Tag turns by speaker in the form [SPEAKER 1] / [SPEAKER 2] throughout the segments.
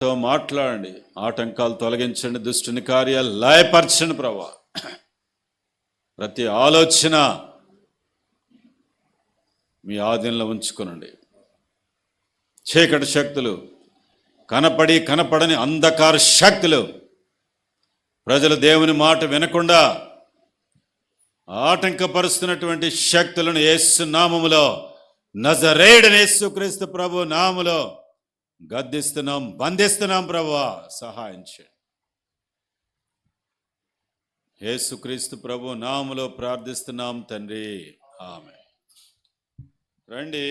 [SPEAKER 1] మాట్లాడండి, ఆటంకాలు తొలగించండి, దుష్టుని కార్యాలు లయపరచండి ప్రభా. ప్రతి ఆలోచన మీ ఆధీనంలో ఉంచుకునండి. చీకటి శక్తులు, కనపడని అంధకార శక్తులు, ప్రజలు దేవుని మాట వినకుండా ఆటంకపరుస్తున్నటువంటి శక్తులను యేసు నామములో, నజరేయుడైన యేసుక్రీస్తు ప్రభు నామములో గద్దిస్తున్నాం, బంధిస్తున్నాం ప్రభువా, సహాయం చేయండి. యేసుక్రీస్తు ప్రభు నామములో ప్రార్థిస్తున్నాం తండ్రి, ఆమేన్. రండి,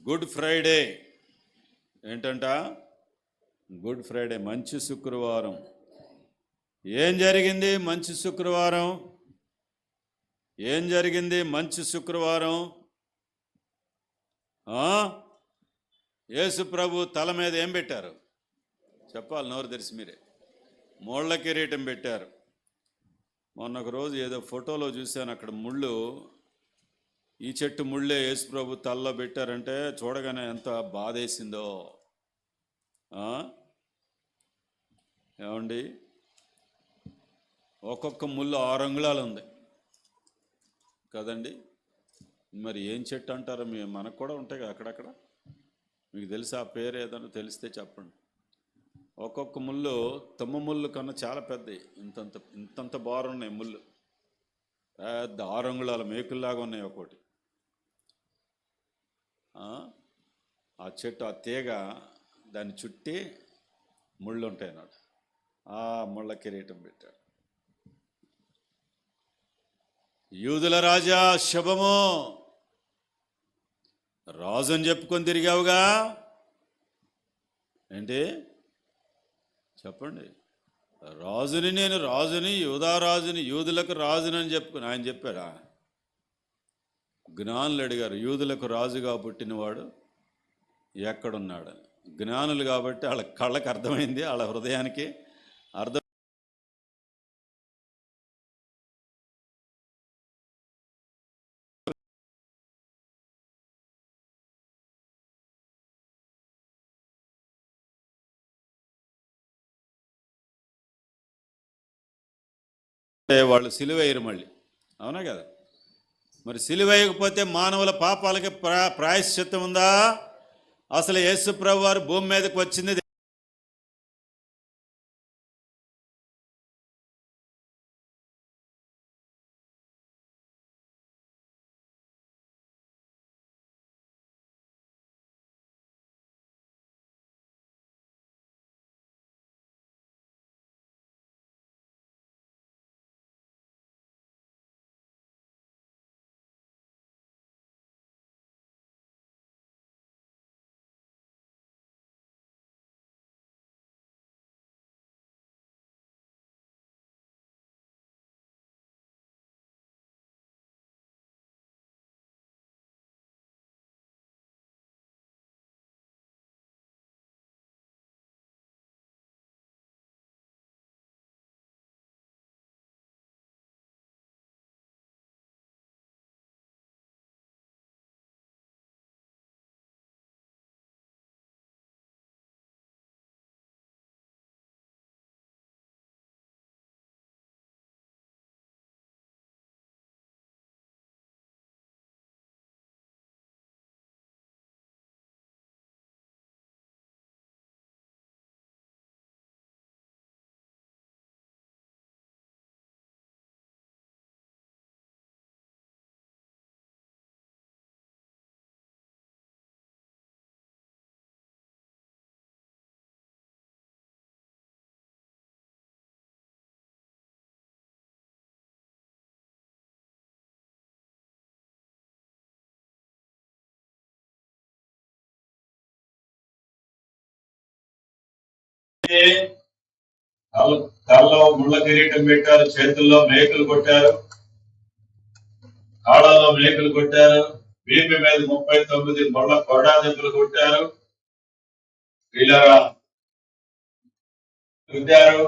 [SPEAKER 1] గుడ్ ఫ్రైడే ఏంటంట? గుడ్ ఫ్రైడే, మంచి శుక్రవారం. ఏం జరిగింది మంచి శుక్రవారం? ఏం జరిగింది మంచి శుక్రవారం? యేసు ప్రభు తల మీద ఏం పెట్టారు చెప్పాలి, నోరు తెరిచి మీరే. ముళ్ళ కిరీటం పెట్టారు. మొన్న ఒక రోజు ఏదో ఫోటోలో చూశాను, అక్కడ ముళ్ళు, ఈ చెట్టు ముళ్ళే యేసు ప్రభు తలలో పెట్టారంటే చూడగానే ఎంత బాధేసిందో. ఏమండి, ఒక్కొక్క ముళ్ళు 6 అంగుళాలు ఉంది కదండి. మరి ఏం చెట్టు అంటారో మనకు కూడా ఉంటాయి కదా అక్కడక్కడ. మీకు తెలిసి ఆ పేరు ఏదైనా తెలిస్తే చెప్పండి. ఒక్కొక్క ముళ్ళు తుమ్మ ముళ్ళు కన్నా చాలా పెద్దవి, ఇంతంత బారున్నాయి ముళ్ళు, పెద్ద 6 అంగుళాల మేకుల్లాగా ఉన్నాయి ఒక్కోటి. ఆ చెట్టు, ఆ తీగ, దాన్ని చుట్టి ముళ్ళు ఉంటాయి అన్నమాట. ఆ ముళ్ళ కిరీటం పెట్టాడు. యూదుల రాజా శుభము, రాజు అని చెప్పుకొని తిరిగావుగా ఏంటి చెప్పండి. రాజుని, నేను రాజుని, యూదారాజుని, యూదులకు రాజుని అని చెప్పుకుని ఆయన చెప్పాడా? జ్ఞానులు అడిగారు, యూదులకు రాజుగా పుట్టినవాడు ఎక్కడున్నాడు? జ్ఞానులు కాబట్టి వాళ్ళ కళ్ళకి అర్థమైంది, వాళ్ళ హృదయానికి అర్థం. వాళ్ళు సిలువేయరు మళ్ళీ, అవునా కదా? మరి సిలువేయకపోతే మానవుల పాపాలకి ప్రాయశ్చిత్తం ఉందా? అసలు యేసు ప్రభు వారు భూమి మీదకి వచ్చింది తలలో ముళ్ళ కిరీటం పెట్టారు, చేతుల్లో మేకులు కొట్టారు, కాళ్ళలో మేకులు కొట్టారు, వీపు మీద 39 ముళ్ళ కొడాదెబ్బలు కొట్టారు, ఇలా రుద్దారు,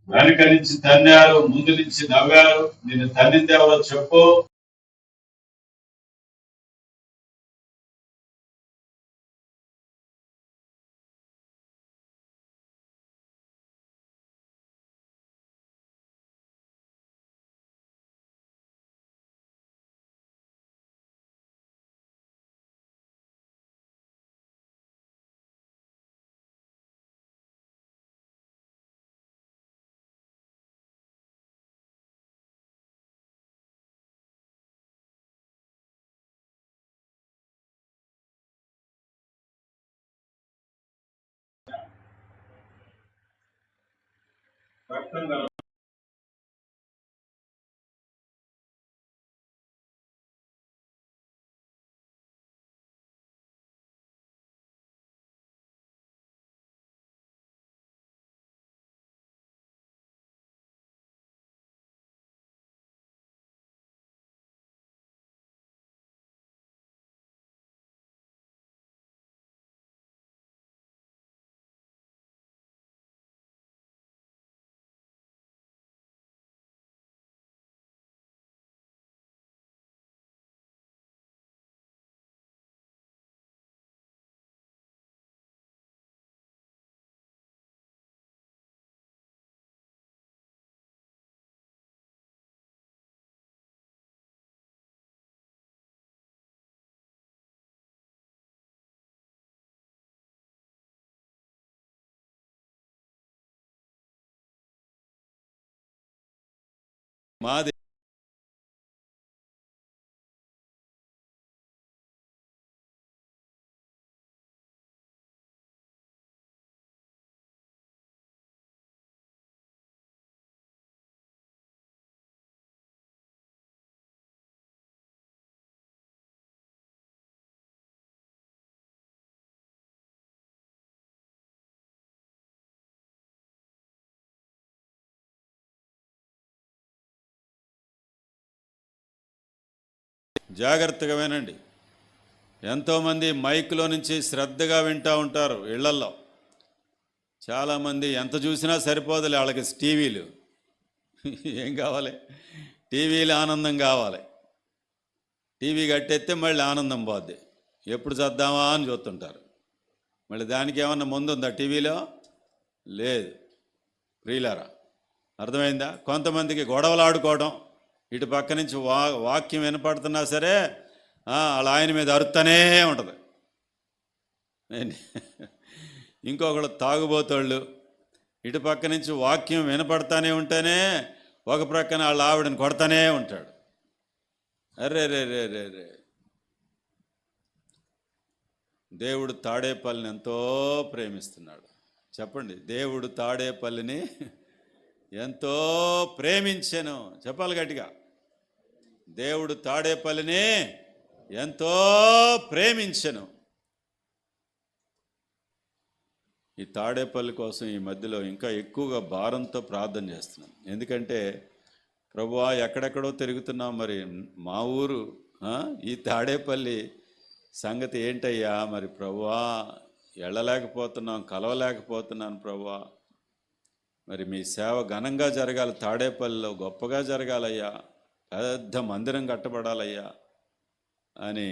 [SPEAKER 1] వెనక నుంచి తన్నారు, ముందు నుంచి నవ్వారు. నేను తన్నితే ఎవరో చెప్పు. మాది జాగ్రత్తగా వినండి. ఎంతోమంది మైక్లో నుంచి శ్రద్ధగా వింటూ ఉంటారు ఇళ్లల్లో. చాలామంది ఎంత చూసినా సరిపోదులే వాళ్ళకి టీవీలు. ఏం కావాలి? టీవీలు ఆనందం కావాలి. టీవీ కట్టెత్తే మళ్ళీ ఆనందం పోద్ది. ఎప్పుడు చద్దామా అని చూస్తుంటారు. మళ్ళీ దానికి ఏమన్నా ముందు ఉందా టీవీలో? లేదు. ప్రియులారా, అర్థమైందా? కొంతమందికి గొడవలు ఆడుకోవడం, ఇటు పక్క నుంచి వాక్యం వినపడుతున్నా సరే వాళ్ళ ఆయన మీద అరుస్తూనే ఉంటుంది. ఇంకొకళ్ళు తాగుబోతోళ్ళు, ఇటు పక్క నుంచి వాక్యం వినపడతానే ఉంటేనే ఒక ప్రక్కన వాళ్ళ ఆవిడని కొడతానే ఉంటాడు. అరే రే రే రే రే దేవుడు తాడేపల్లిని ఎంతో ప్రేమిస్తున్నాడు. చెప్పండి, దేవుడు తాడేపల్లిని ఎంతో ప్రేమించెను. చెప్పాలి గట్టిగా. దేవుడు తాడేపల్లిని ఎంతో ప్రేమించెను. ఈ తాడేపల్లి కోసం ఈ మధ్యలో ఇంకా ఎక్కువగా భారంతో ప్రార్థన చేస్తున్నాం. ఎందుకంటే ప్రభువా, ఎక్కడెక్కడో తిరుగుతున్నాం, మరి మా ఊరు ఈ తాడేపల్లి సంగతి ఏంటయ్యా? మరి ప్రభువా, వెళ్ళలేకపోతున్నాం, కలవలేకపోతున్నాను ప్రభువా. మరి మీ సేవ ఘనంగా జరగాలి, తాడేపల్లిలో గొప్పగా జరగాలయ్యా, పెద్ద మందిరం కట్టబడాలయ్యా అని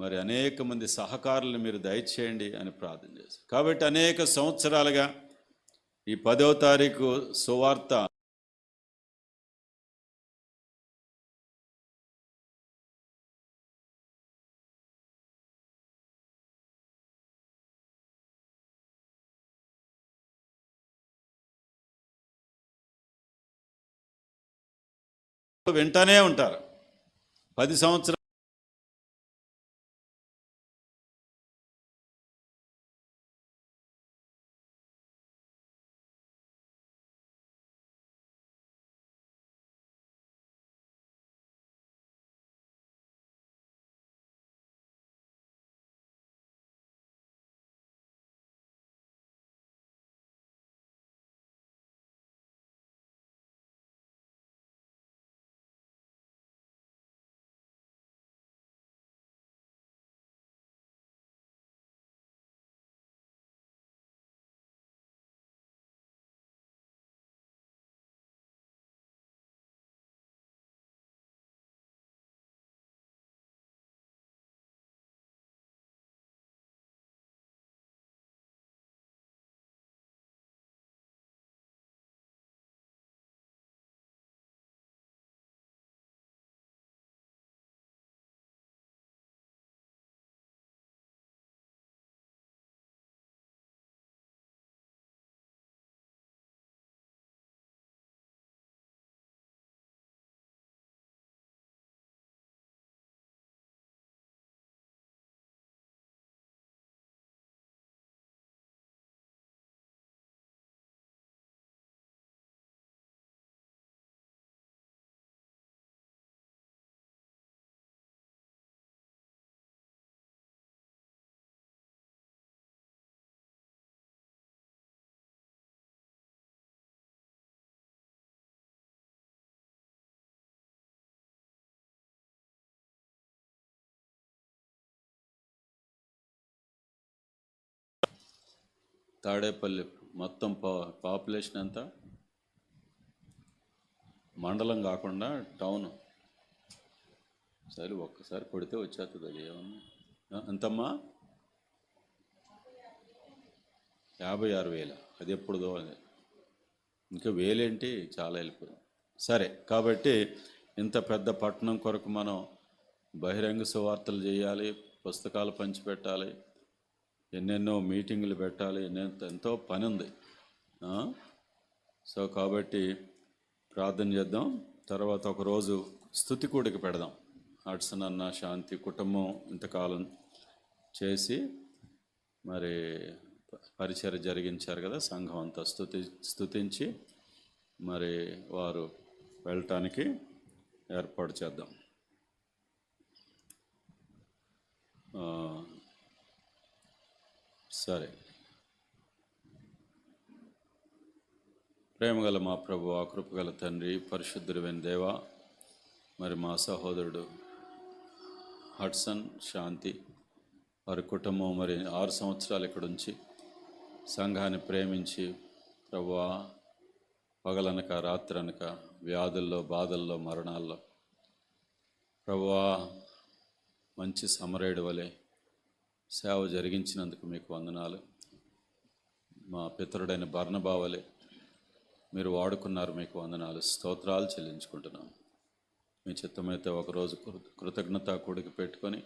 [SPEAKER 1] మరి అనేక మంది సహకారులు మీరు దయచేయండి అని ప్రార్థన చేశారు. కాబట్టి అనేక సంవత్సరాలుగా ఈ 10వ తారీఖు సువార్త వింటానే ఉంటారు. 10 సంవత్సరాలు తాడేపల్లి మొత్తం పాపులేషన్ ఎంత? మండలం కాకుండా టౌన్. సరే ఒక్కసారి కొడితే వచ్చేస్తుంది. అది ఏమన్నా ఎంతమ్మా? 56,000. అది ఎప్పుడుదో అది. ఇంకా వేలేంటి, చాలా వెళ్ళిపోయింది. సరే, కాబట్టి ఇంత పెద్ద పట్టణం కొరకు మనం బహిరంగ సువార్తలు చేయాలి, పుస్తకాలు పంచిపెట్టాలి, ఎన్నెన్నో మీటింగులు పెట్టాలి, ఎంతో పని ఉంది. సో కాబట్టి ప్రార్థన చేద్దాం. తర్వాత ఒకరోజు స్తుతి కూడికి పెడదాం. హడ్సన్ అన్న, శాంతి కుటుంబం ఇంతకాలం చేసి మరి పరిచర్య జరిగించారు కదా, సంఘం అంతా స్తుతించి మరి వారు వెళ్ళటానికి ఏర్పాటు చేద్దాం. సరే. ప్రేమగల మా ప్రభువా, కృపగల తండ్రి, పరిశుద్ధుడైన దేవా, మరి మా సహోదరుడు హడ్సన్, శాంతి వారి కుటుంబం మరి 6 సంవత్సరాలు ఇక్కడ ఉంచి సంఘాన్ని ప్రేమించి ప్రభువా, పగలనక రాత్రనక వ్యాధుల్లో, బాధల్లో, మరణాల్లో ప్రభువా మంచి సమరేడు వలె సేవ జరిగించినందుకు మీకు వందనాలు. మా పితరుడైన బర్నబా వలె మీరు వాడుకున్నారు, మీకు వందనాలు, స్తోత్రాలు చెల్లించుకుంటున్నాం. మీ చిత్తమైతే ఒకరోజు కృతజ్ఞత కూడికి పెట్టుకొని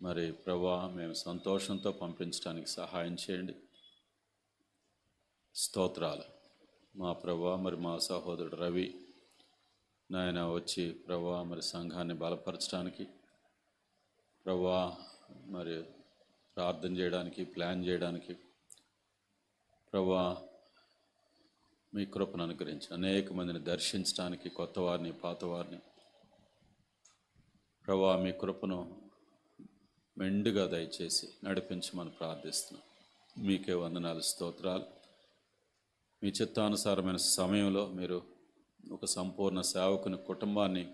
[SPEAKER 1] మరి ప్రభువా మేము సంతోషంతో పంపించడానికి సహాయం చేయండి. స్తోత్రాలు. మా ప్రభువా, మరి మా సహోదరుడు రవి నాయన వచ్చి ప్రభువా మరి సంఘాన్ని బలపరచడానికి, ప్రభువా మరి ప్రార్థన చేయడానికి, ప్లాన్ చేయడానికి ప్రభువా మీ కృపను అనుగ్రహించి అనేక మందిని దర్శించడానికి, కొత్త వారిని, పాత వారిని ప్రభువా మీ కృపను మెండుగా దయచేసి నడిపించమని ప్రార్థిస్తున్నాం. మీకే వందనాలు, స్తోత్రాలు. మీ చిత్తానుసారమైన సమయంలో మీరు ఒక సంపూర్ణ సేవకుని కుటుంబాన్ని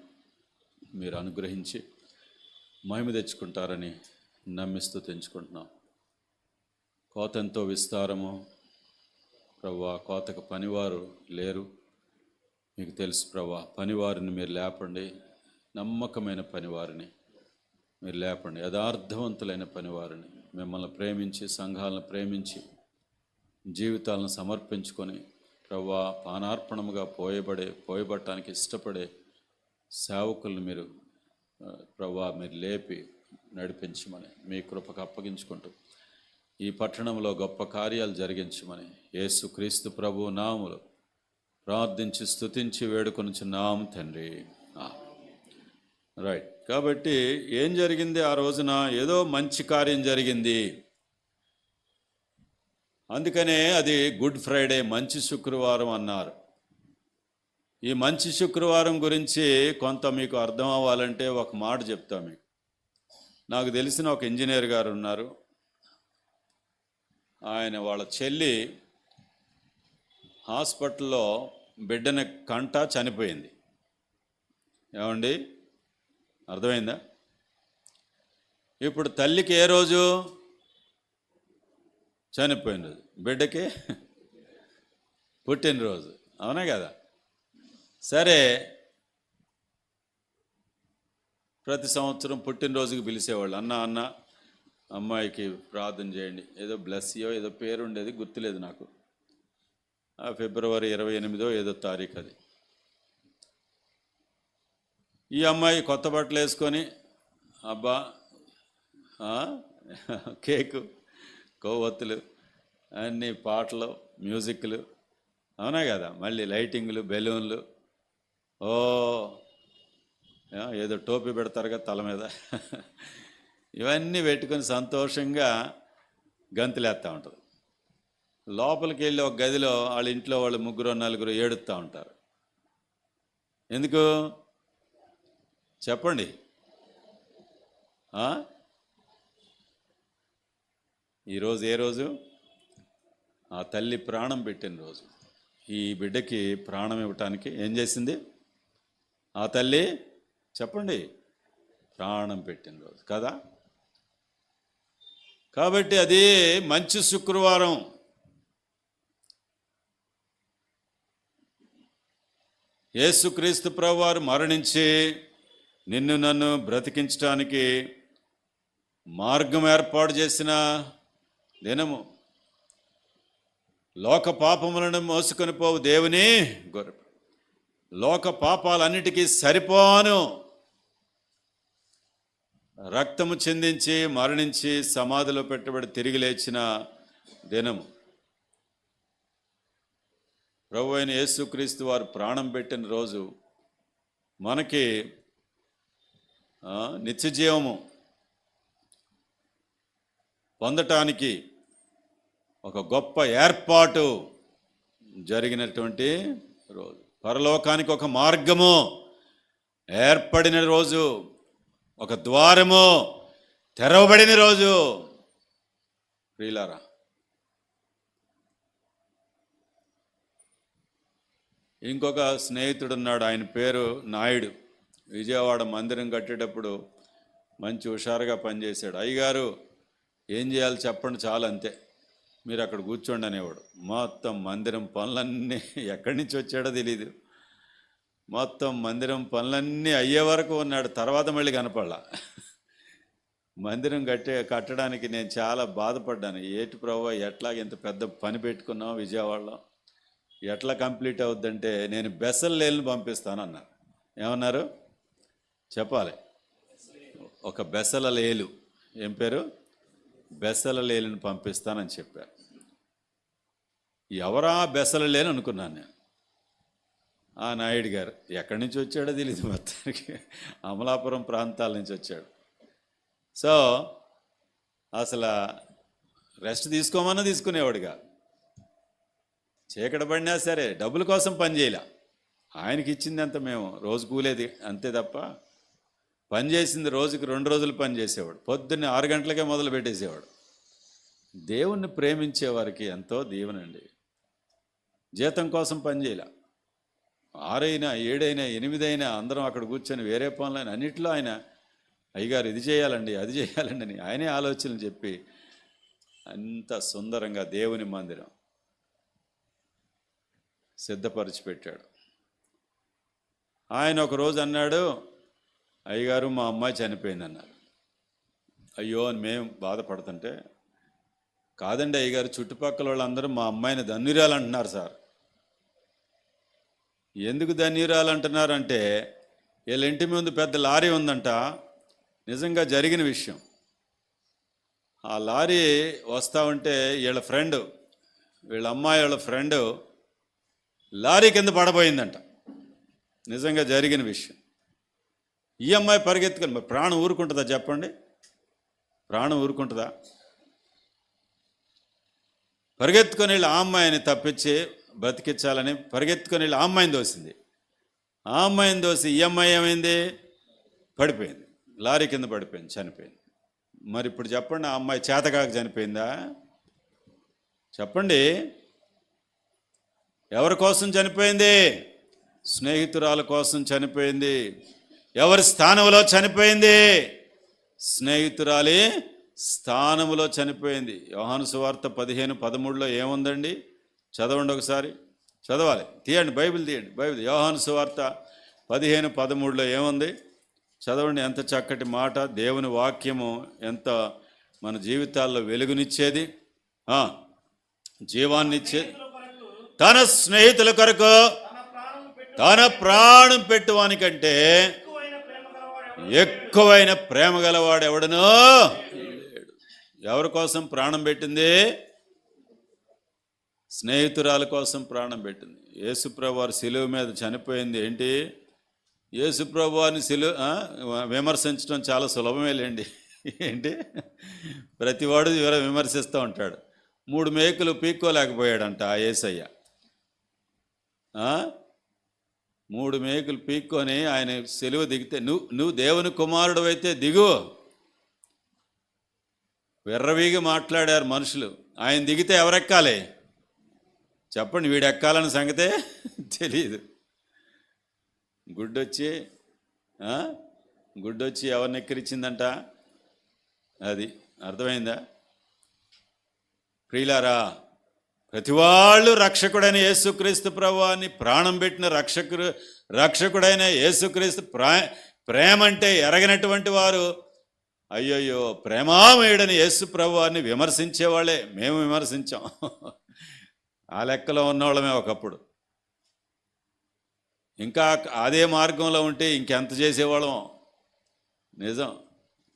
[SPEAKER 1] మీరు అనుగ్రహించి మహిమ తెచ్చుకుంటారని నమ్మిస్తూ తెంచుకుంటున్నాం. కోత ఎంతో విస్తారము ప్రభువా, కోతకు పనివారు లేరు, మీకు తెలుసు ప్రభువా. పనివారిని మీరు లేపండి, నమ్మకమైన పనివారిని మీరు లేపండి, యథార్థవంతులైన పనివారిని, మిమ్మల్ని ప్రేమించి, సంఘాలను ప్రేమించి, జీవితాలను సమర్పించుకొని ప్రభువా పానార్పణముగా పోయబట్టడానికి ఇష్టపడే సేవకులను మీరు ప్రభువా మీరు లేపి నడిపించమని మీ కృపకు అప్పగించుకుంటూ ఈ పట్టణంలో గొప్ప కార్యాలు జరిగించమని యేసుక్రీస్తు ప్రభు నామములో ప్రార్థించి స్తుతించి వేడుకొనుచున్నాం తండ్రి. రైట్. కాబట్టి ఏం జరిగింది ఆ రోజున? ఏదో మంచి కార్యం జరిగింది. అందుకనే అది గుడ్ ఫ్రైడే, మంచి శుక్రవారం అన్నారు. ఈ మంచి శుక్రవారం గురించి కొంత మీకు అర్థం అవ్వాలంటే ఒక మాట చెప్తా మీకు. నాకు తెలిసిన ఒక ఇంజనీర్ గారు ఉన్నారు. ఆయన వాళ్ళ చెల్లి హాస్పిటల్లో బిడ్డని కంట చనిపోయింది. ఏమండి, అర్థమైందా? ఇప్పుడు తల్లికి ఏ రోజు చనిపోయిన రోజు, బిడ్డకి పుట్టినరోజు, అవునా కదా? సరే, ప్రతి సంవత్సరం పుట్టినరోజుకి పిలిచేవాళ్ళు. అన్న అమ్మాయికి ప్రార్థన చేయండి, ఏదో బ్లెస్సియో ఏదో పేరు ఉండేది, గుర్తులేదు నాకు. ఫిబ్రవరి 28వ ఏదో తారీఖు అది. ఈ అమ్మాయి కొత్త బట్టలు వేసుకొని అబ్బా కేకు, కొవ్వొత్తులు, అన్ని పాటలు, మ్యూజిక్లు, అవునా కదా? మళ్ళీ లైటింగ్లు, బెలూన్లు, ఏదో టోపీ పెడతారు కదా తల మీద, ఇవన్నీ పెట్టుకొని సంతోషంగా గంతులేస్తూ ఉంటుంది. లోపలికి వెళ్ళి ఒక గదిలో వాళ్ళ ఇంట్లో వాళ్ళు 3-4 ఏడుస్తూ ఉంటారు. ఎందుకు చెప్పండి? ఈరోజు ఏ రోజు? ఆ తల్లి ప్రాణం పెట్టిన రోజు. ఈ బిడ్డకి ప్రాణం ఇవ్వటానికి ఏం చేసింది ఆ తల్లి? చెప్పండి. ప్రాణం పెట్టిన రోజు కదా. కాబట్టి అది మంచి శుక్రవారం. యేసుక్రీస్తు ప్రభువారు మరణించి నిన్ను నన్ను బ్రతికించడానికి మార్గం ఏర్పాటు చేసిన దినము. లోక పాపములను మోసుకొని పోవు దేవుని గొర్రె. లోక పాపాలన్నిటికీ సరిపోను రక్తము చిందించి మరణించి సమాధిలో పెట్టబడి తిరిగి లేచిన దినము. ప్రభు అయిన యేసుక్రీస్తు వారు ప్రాణం పెట్టిన రోజు మనకి నిత్యజీవము పొందటానికి ఒక గొప్ప ఏర్పాటు జరిగినటువంటి రోజు. పరలోకానికి ఒక మార్గము ఏర్పడిన రోజు, ఒక ద్వారము తెరవబడిన రోజు. ప్రియులారా, ఇంకొక స్నేహితుడున్నాడు, ఆయన పేరు నాయుడు. విజయవాడ మందిరం కట్టేటప్పుడు మంచి హుషారుగా పనిచేశాడు. అయ్యగారు ఏం చేయాలి చెప్పండి చాలు, అంతే, మీరు అక్కడ కూర్చోండి అనేవాడు. మొత్తం మందిరం పనులన్నీ ఎక్కడి నుంచి వచ్చాడో తెలీదు. మొత్తం మందిరం పనులన్నీ అయ్యే వరకు ఉన్నాడు, తర్వాత మళ్ళీ కనపడలా. మందిరం కట్టడానికి నేను చాలా బాధపడ్డాను. ఏటి ప్రభు, ఎట్లాగ ఇంత పెద్ద పని పెట్టుకున్నాం విజయవాడలో, ఎట్లా కంప్లీట్ అవుద్దంటే నేను బెసలేలుని పంపిస్తానన్నారు. ఏమన్నారు చెప్పాలి? ఒక బెసలేలు, ఏం పేరు, బెసలేలుని పంపిస్తానని చెప్పారు. ఎవరా బెసలేలు అనుకున్నాను నేను. ఆ నాయుడు గారు ఎక్కడి నుంచి వచ్చాడో తెలియదు, మొత్తానికి అమలాపురం ప్రాంతాల నుంచి వచ్చాడు. సో అసలు రెస్ట్ తీసుకోమన్నా తీసుకునేవాడుగా. చీకటి పడినా సరే డబ్బుల కోసం పని చేయలే. ఆయనకి ఇచ్చింది అంత మేము రోజు కూలేది అంతే తప్ప, పని చేసింది రోజుకి 2 రోజులు పని చేసేవాడు. పొద్దున్నే 6 గంటలకే మొదలు పెట్టేసేవాడు. దేవుణ్ణి ప్రేమించే వారికి ఎంతో దీవెనండి. జీతం కోసం పని చేయలే. 6 అయినా 7 అయినా 8 అయినా అందరం అక్కడ కూర్చొని వేరే పనులైనా అన్నింటిలో ఆయన అయ్యగారు ఇది చేయాలండి అది చేయాలండి అని ఆయనే ఆలోచనలు చెప్పి అంత సుందరంగా దేవుని మందిరం సిద్ధపరిచి పెట్టాడు. ఆయన ఒకరోజు అన్నాడు, అయ్యగారు మా అమ్మాయి చనిపోయింది అన్నారు. అయ్యో అని మేము బాధపడుతుంటే, కాదండి అయ్యగారు, చుట్టుపక్కల వాళ్ళందరూ మా అమ్మాయిని ధన్యురాలు అంటున్నారు సార్. ఎందుకు ధన్యురాలు అంటున్నారంటే, వీళ్ళ ఇంటి ముందు పెద్ద లారీ ఉందంట, నిజంగా జరిగిన విషయం. ఆ లారీ వస్తూ ఉంటే వీళ్ళ ఫ్రెండ్, వీళ్ళ అమ్మాయి వాళ్ళ ఫ్రెండు లారీ కింద పడబోయిందంట, నిజంగా జరిగిన విషయం. ఈ అమ్మాయి పరిగెత్తుకొని, ప్రాణం ఊరుకుంటుందా చెప్పండి? ప్రాణం ఊరుకుంటుందా? పరిగెత్తుకొని వెళ్ళి ఆ అమ్మాయిని తప్పించి బ్రతికించాలని పరిగెత్తుకొని వెళ్ళి ఆ అమ్మాయిని దోసింది. ఆ అమ్మాయిని దోసి ఈ అమ్మాయి ఏమైంది? పడిపోయింది, లారీ కింద పడిపోయింది, చనిపోయింది. మరి ఇప్పుడు చెప్పండి, ఆ అమ్మాయి చేతకాక చనిపోయిందా? చెప్పండి. ఎవరి కోసం చనిపోయింది? స్నేహితురాల కోసం చనిపోయింది. ఎవరి స్థానంలో చనిపోయింది? స్నేహితురాలి స్థానములో చనిపోయింది. యోహాను సువార్త 15:13 ఏముందండి? చదవండి ఒకసారి, చదవాలి, తీయండి బైబిల్, తీయండి బైబిల్. యోహాను సువార్త 15:13 ఏముంది? చదవండి. ఎంత చక్కటి మాట! దేవుని వాక్యము ఎంత మన జీవితాల్లో వెలుగునిచ్చేది, జీవాన్నిచ్చేది. తన స్నేహితుల కొరకు తన ప్రాణం పెట్టువానికంటే ఎక్కువైన ప్రేమ గలవాడు ఎవడనో లేడు. ఎవరి కోసం ప్రాణం పెట్టింది? స్నేహితురాల కోసం ప్రాణం పెట్టింది. యేసుప్రభు వారు సిలువ మీద చనిపోయింది ఏంటి? యేసుప్రభు వారిని విమర్శించడం చాలా సులభమేలేండి. ఏంటి, ప్రతివాడు విమర్శిస్తూ ఉంటాడు. 3 మేకులు పీక్కోలేకపోయాడంట ఆ యేసయ్య. 3 మేకులు పీక్కొని ఆయన సిలువ దిగితే, నువ్వు దేవుని కుమారుడు అయితే దిగు. విర్రవీగి మాట్లాడారు మనుషులు. ఆయన దిగితే ఎవరెక్కాలి చెప్పండి? వీడు ఎక్కాలని సంగతే తెలియదు. గుడ్డొచ్చి ఎవరిని ఎక్కిరిచ్చిందంట? అది అర్థమైందా? ప్రియులారా, ప్రతి వాళ్ళు రక్షకుడైన యేసుక్రీస్తు ప్రభువాన్ని ప్రాణం పెట్టిన రక్షకుడైన యేసుక్రీస్తు ప్రేమ అంటే ఎరగనటువంటి వారు అయ్యయ్యో ప్రేమామయుడని యేసు ప్రభువాన్ని విమర్శించేవాళ్ళే. మేము విమర్శించాం. ఆ లెక్కలో ఉన్నవాళ్ళమే ఒకప్పుడు. ఇంకా అదే మార్గంలో ఉంటే ఇంకెంత చేసేవాళ్ళం. నిజం,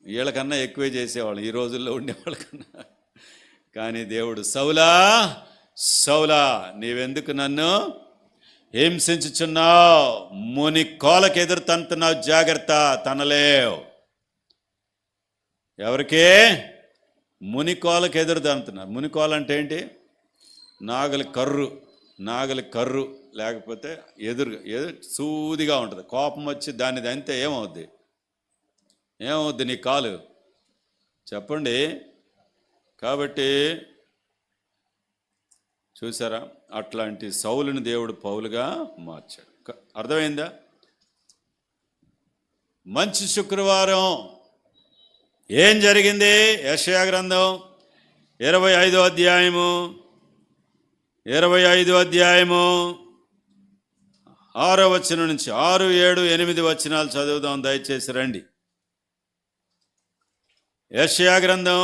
[SPEAKER 1] వీళ్ళకన్నా ఎక్కువే చేసేవాళ్ళం ఈ రోజుల్లో ఉండేవాళ్ళకన్నా. కానీ దేవుడు సౌలా సౌలా నీవెందుకు నన్ను హింసించుచున్నావు, ముని కోలకు ఎదురు తంతున్నావు, జాగ్రత్త తనలేవు. ఎవరికే? ముని కోలకు ఎదురు తంతున్నారు. ముని కోల అంటే ఏంటి? నాగలి కర్రు లేకపోతే ఎదురు సూదిగా ఉంటుంది. కోపం వచ్చి దాన్ని దంతే ఏమవుద్ది నీ కాలు? చెప్పండి. కాబట్టి చూసారా, అట్లాంటి సౌలుని దేవుడు పౌలుగా మార్చాడు. అర్థమైందా? మంచి శుక్రవారం ఏం జరిగింది? యెషయా గ్రంథం 25వ అధ్యాయము 6వ వచనం నుంచి 6, 7, 8 వచనాలు చదువుదాం. దయచేసి రండి. యెషయా గ్రంథం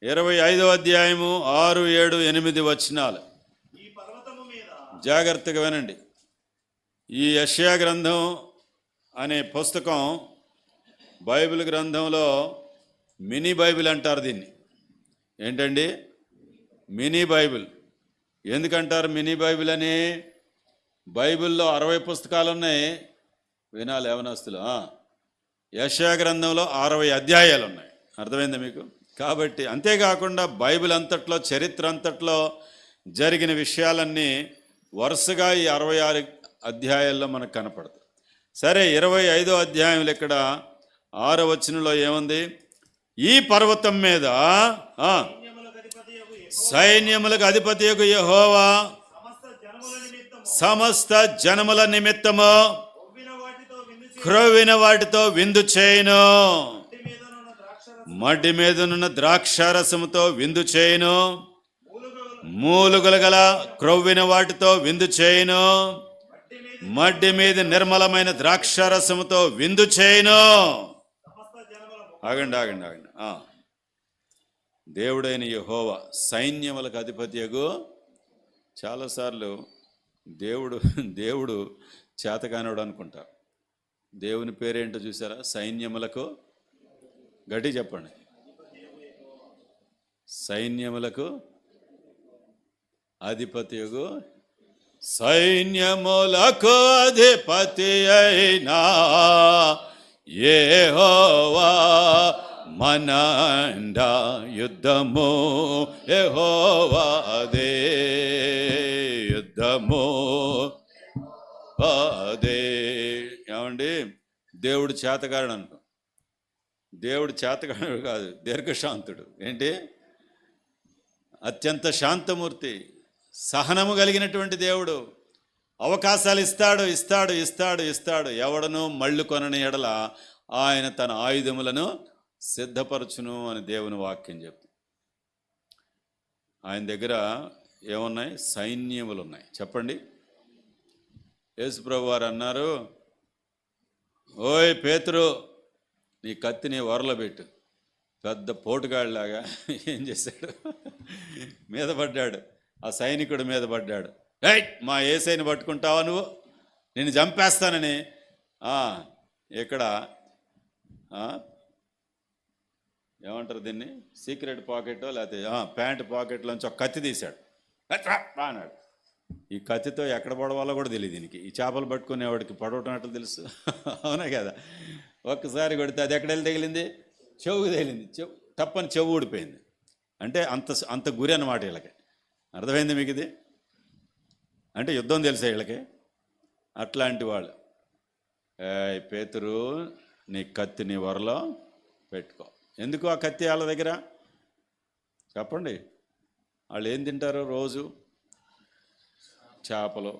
[SPEAKER 1] 25వ అధ్యాయము 6, 7, 8 వచనాలు జాగ్రత్తగా వినండి. ఈ యెషయా గ్రంథం అనే పుస్తకం బైబిల్ గ్రంథంలో మినీ బైబిల్ అంటారు దీన్ని. ఏంటండి? Mini Bible. ఎందుకంటారు మినీ బైబిల్ అని? బైబిల్లో 60 పుస్తకాలు ఉన్నాయి. వినాలి యవనస్తులు. యెషయా గ్రంథంలో 60 అధ్యాయాలు ఉన్నాయి. అర్థమైందా మీకు? కాబట్టి అంతేకాకుండా బైబిల్ అంతట్లో, చరిత్ర అంతట్లో జరిగిన విషయాలన్నీ వరుసగా ఈ 66 అధ్యాయాల్లో మనకు కనపడతాయి. సరే, 25వ అధ్యాయంలో ఇక్కడ 6వ వచనంలో ఏముంది? ఈ పర్వతం మీద సైన్యములకు అధిపతియగు యెహోవా సమస్త జనముల నిమిత్తము క్రొవ్విన వాటితో విందు చేయును, మడ్డి మీదనున్న ద్రాక్షారసముతో విందు చేయును, మూలుగులు గల క్రొవ్విన వాటితో విందు చేయును, మడ్డి మీద నిర్మలమైన ద్రాక్షారసముతో విందు చేయును. ఆగండి. దేవుడైన యెహోవా సైన్యములకు అధిపతియగు. చాలాసార్లు దేవుడు చేతకానోడు అనుకుంటారు. దేవుని పేరేంటో చూసారా? సైన్యములకు. గట్టి చెప్పండి. సైన్యములకు అధిపతియగు, సైన్యములకు అధిపతి అయినా యెహోవా మనండ యుద్ధము యెహోవాదే, యుద్ధము అదే. ఏమండి? దేవుడు చేతగాడు అనుకో. దేవుడు చేతగాడు కాదు, దీర్ఘశాంతుడు. ఏంటి? అత్యంత శాంతమూర్తి, సహనము కలిగినటువంటి దేవుడు. అవకాశాలు ఇస్తాడు. ఎవడను మళ్ళు కొనని ఎడల ఆయన తన ఆయుధములను సిద్ధపరచును అని దేవుని వాక్యం చెప్తుంది. ఆయన దగ్గర ఏమున్నాయి? సైన్యములు ఉన్నాయి. చెప్పండి. యేసుప్రభు వారు అన్నారు, ఓయ్ పేతురు, నీ కత్తిని వరలో పెట్టు. పెద్ద పోటుగాడిలాగా ఏం చేశాడు? మీద పడ్డాడు. ఆ సైనికుడి మీద పడ్డాడు. రైట్, మా యేసయ్యని పట్టుకుంటావా నువ్వు? నేను చంపేస్తానని ఇక్కడ ఏమంటారు దీన్ని? సీక్రెట్ పాకెట్టో లేకపోతే ప్యాంట్ పాకెట్లోంచి ఒక కత్తి తీశాడు. అన్నాడు. ఈ కత్తితో ఎక్కడ పడవాలో కూడా తెలియదు దీనికి. ఈ చేపలు పట్టుకునేవాడికి పడవటం అట్లా తెలుసు. అవునా కదా? ఒక్కసారి కొడితే అది ఎక్కడ వెళ్ళి తగిలింది? చెవుకు తగిలింది. తప్పని చెవు ఊడిపోయింది. అంటే అంత గురి అన్నమాట వీళ్ళకి. అర్థమైంది మీకు ఇది? అంటే యుద్ధం తెలుసా వీళ్ళకి? అట్లాంటి వాళ్ళు. పేతురు, నీ కత్తి నీ వరలో పెట్టుకో. ఎందుకు ఆ కత్తి వాళ్ళ దగ్గర? చెప్పండి. వాళ్ళు ఏం తింటారు రోజు? చేపలు,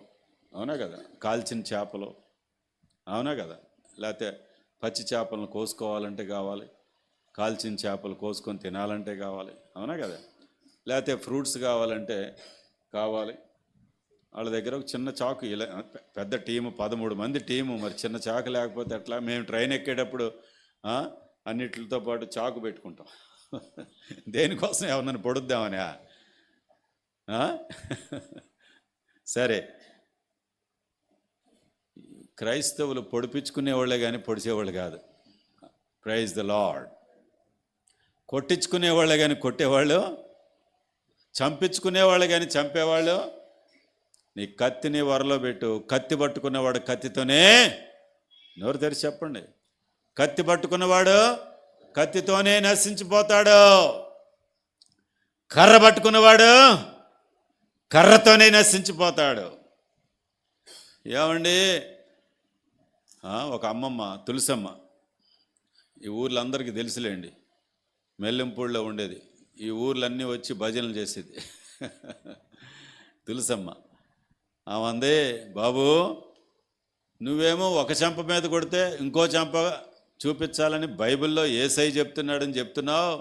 [SPEAKER 1] అవునా కదా? కాల్చిన చేపలు, అవునా కదా? లేకపోతే పచ్చి చేపలను కోసుకోవాలంటే కావాలి, కాల్చిన చేపలు కోసుకొని తినాలంటే కావాలి, అవునా కదా? లేకపోతే ఫ్రూట్స్ కావాలంటే కావాలి. వాళ్ళ దగ్గర ఒక చిన్న చాకు, ఇలా పెద్ద టీము 13 మంది టీము, మరి చిన్న చాకు లేకపోతే ఎట్లా? మేము ట్రైన్ ఎక్కేటప్పుడు అన్నిటితో పాటు చాకు పెట్టుకుంటాం. దేనికోసం? ఎవరినైనా పొడుద్దామని. సరే, క్రైస్తవులు పొడిపించుకునేవాళ్ళే కానీ పొడిచేవాళ్ళు కాదు. Praise the lord. కొట్టించుకునేవాళ్ళే కానీ కొట్టేవాళ్ళు, చంపించుకునేవాళ్ళు కానీ చంపేవాళ్ళు. నీ కత్తిని వరలో పెట్టు. కత్తి పట్టుకున్నవాడు కత్తితోనే, నోరు తెరిచి చెప్పండి, కత్తి పట్టుకున్నవాడు కత్తితోనే నశించిపోతాడు. కర్ర పట్టుకున్నవాడు కర్రతోనే నశించిపోతాడు. ఏమండి, ఒక అమ్మమ్మ, తులసమ్మ, ఈ ఊర్లో అందరికీ తెలుసులేండి, మెల్లెంపూడిలో ఉండేది. ఈ ఊర్లన్నీ వచ్చి భజనలు చేసేది తులసమ్మ. ఆమందే, బాబు నువ్వేమో ఒక చెంప మీద కొడితే ఇంకో చెంప చూపించాలని బైబిల్లో యేసయ్య చెప్తున్నాడని చెప్తున్నావు.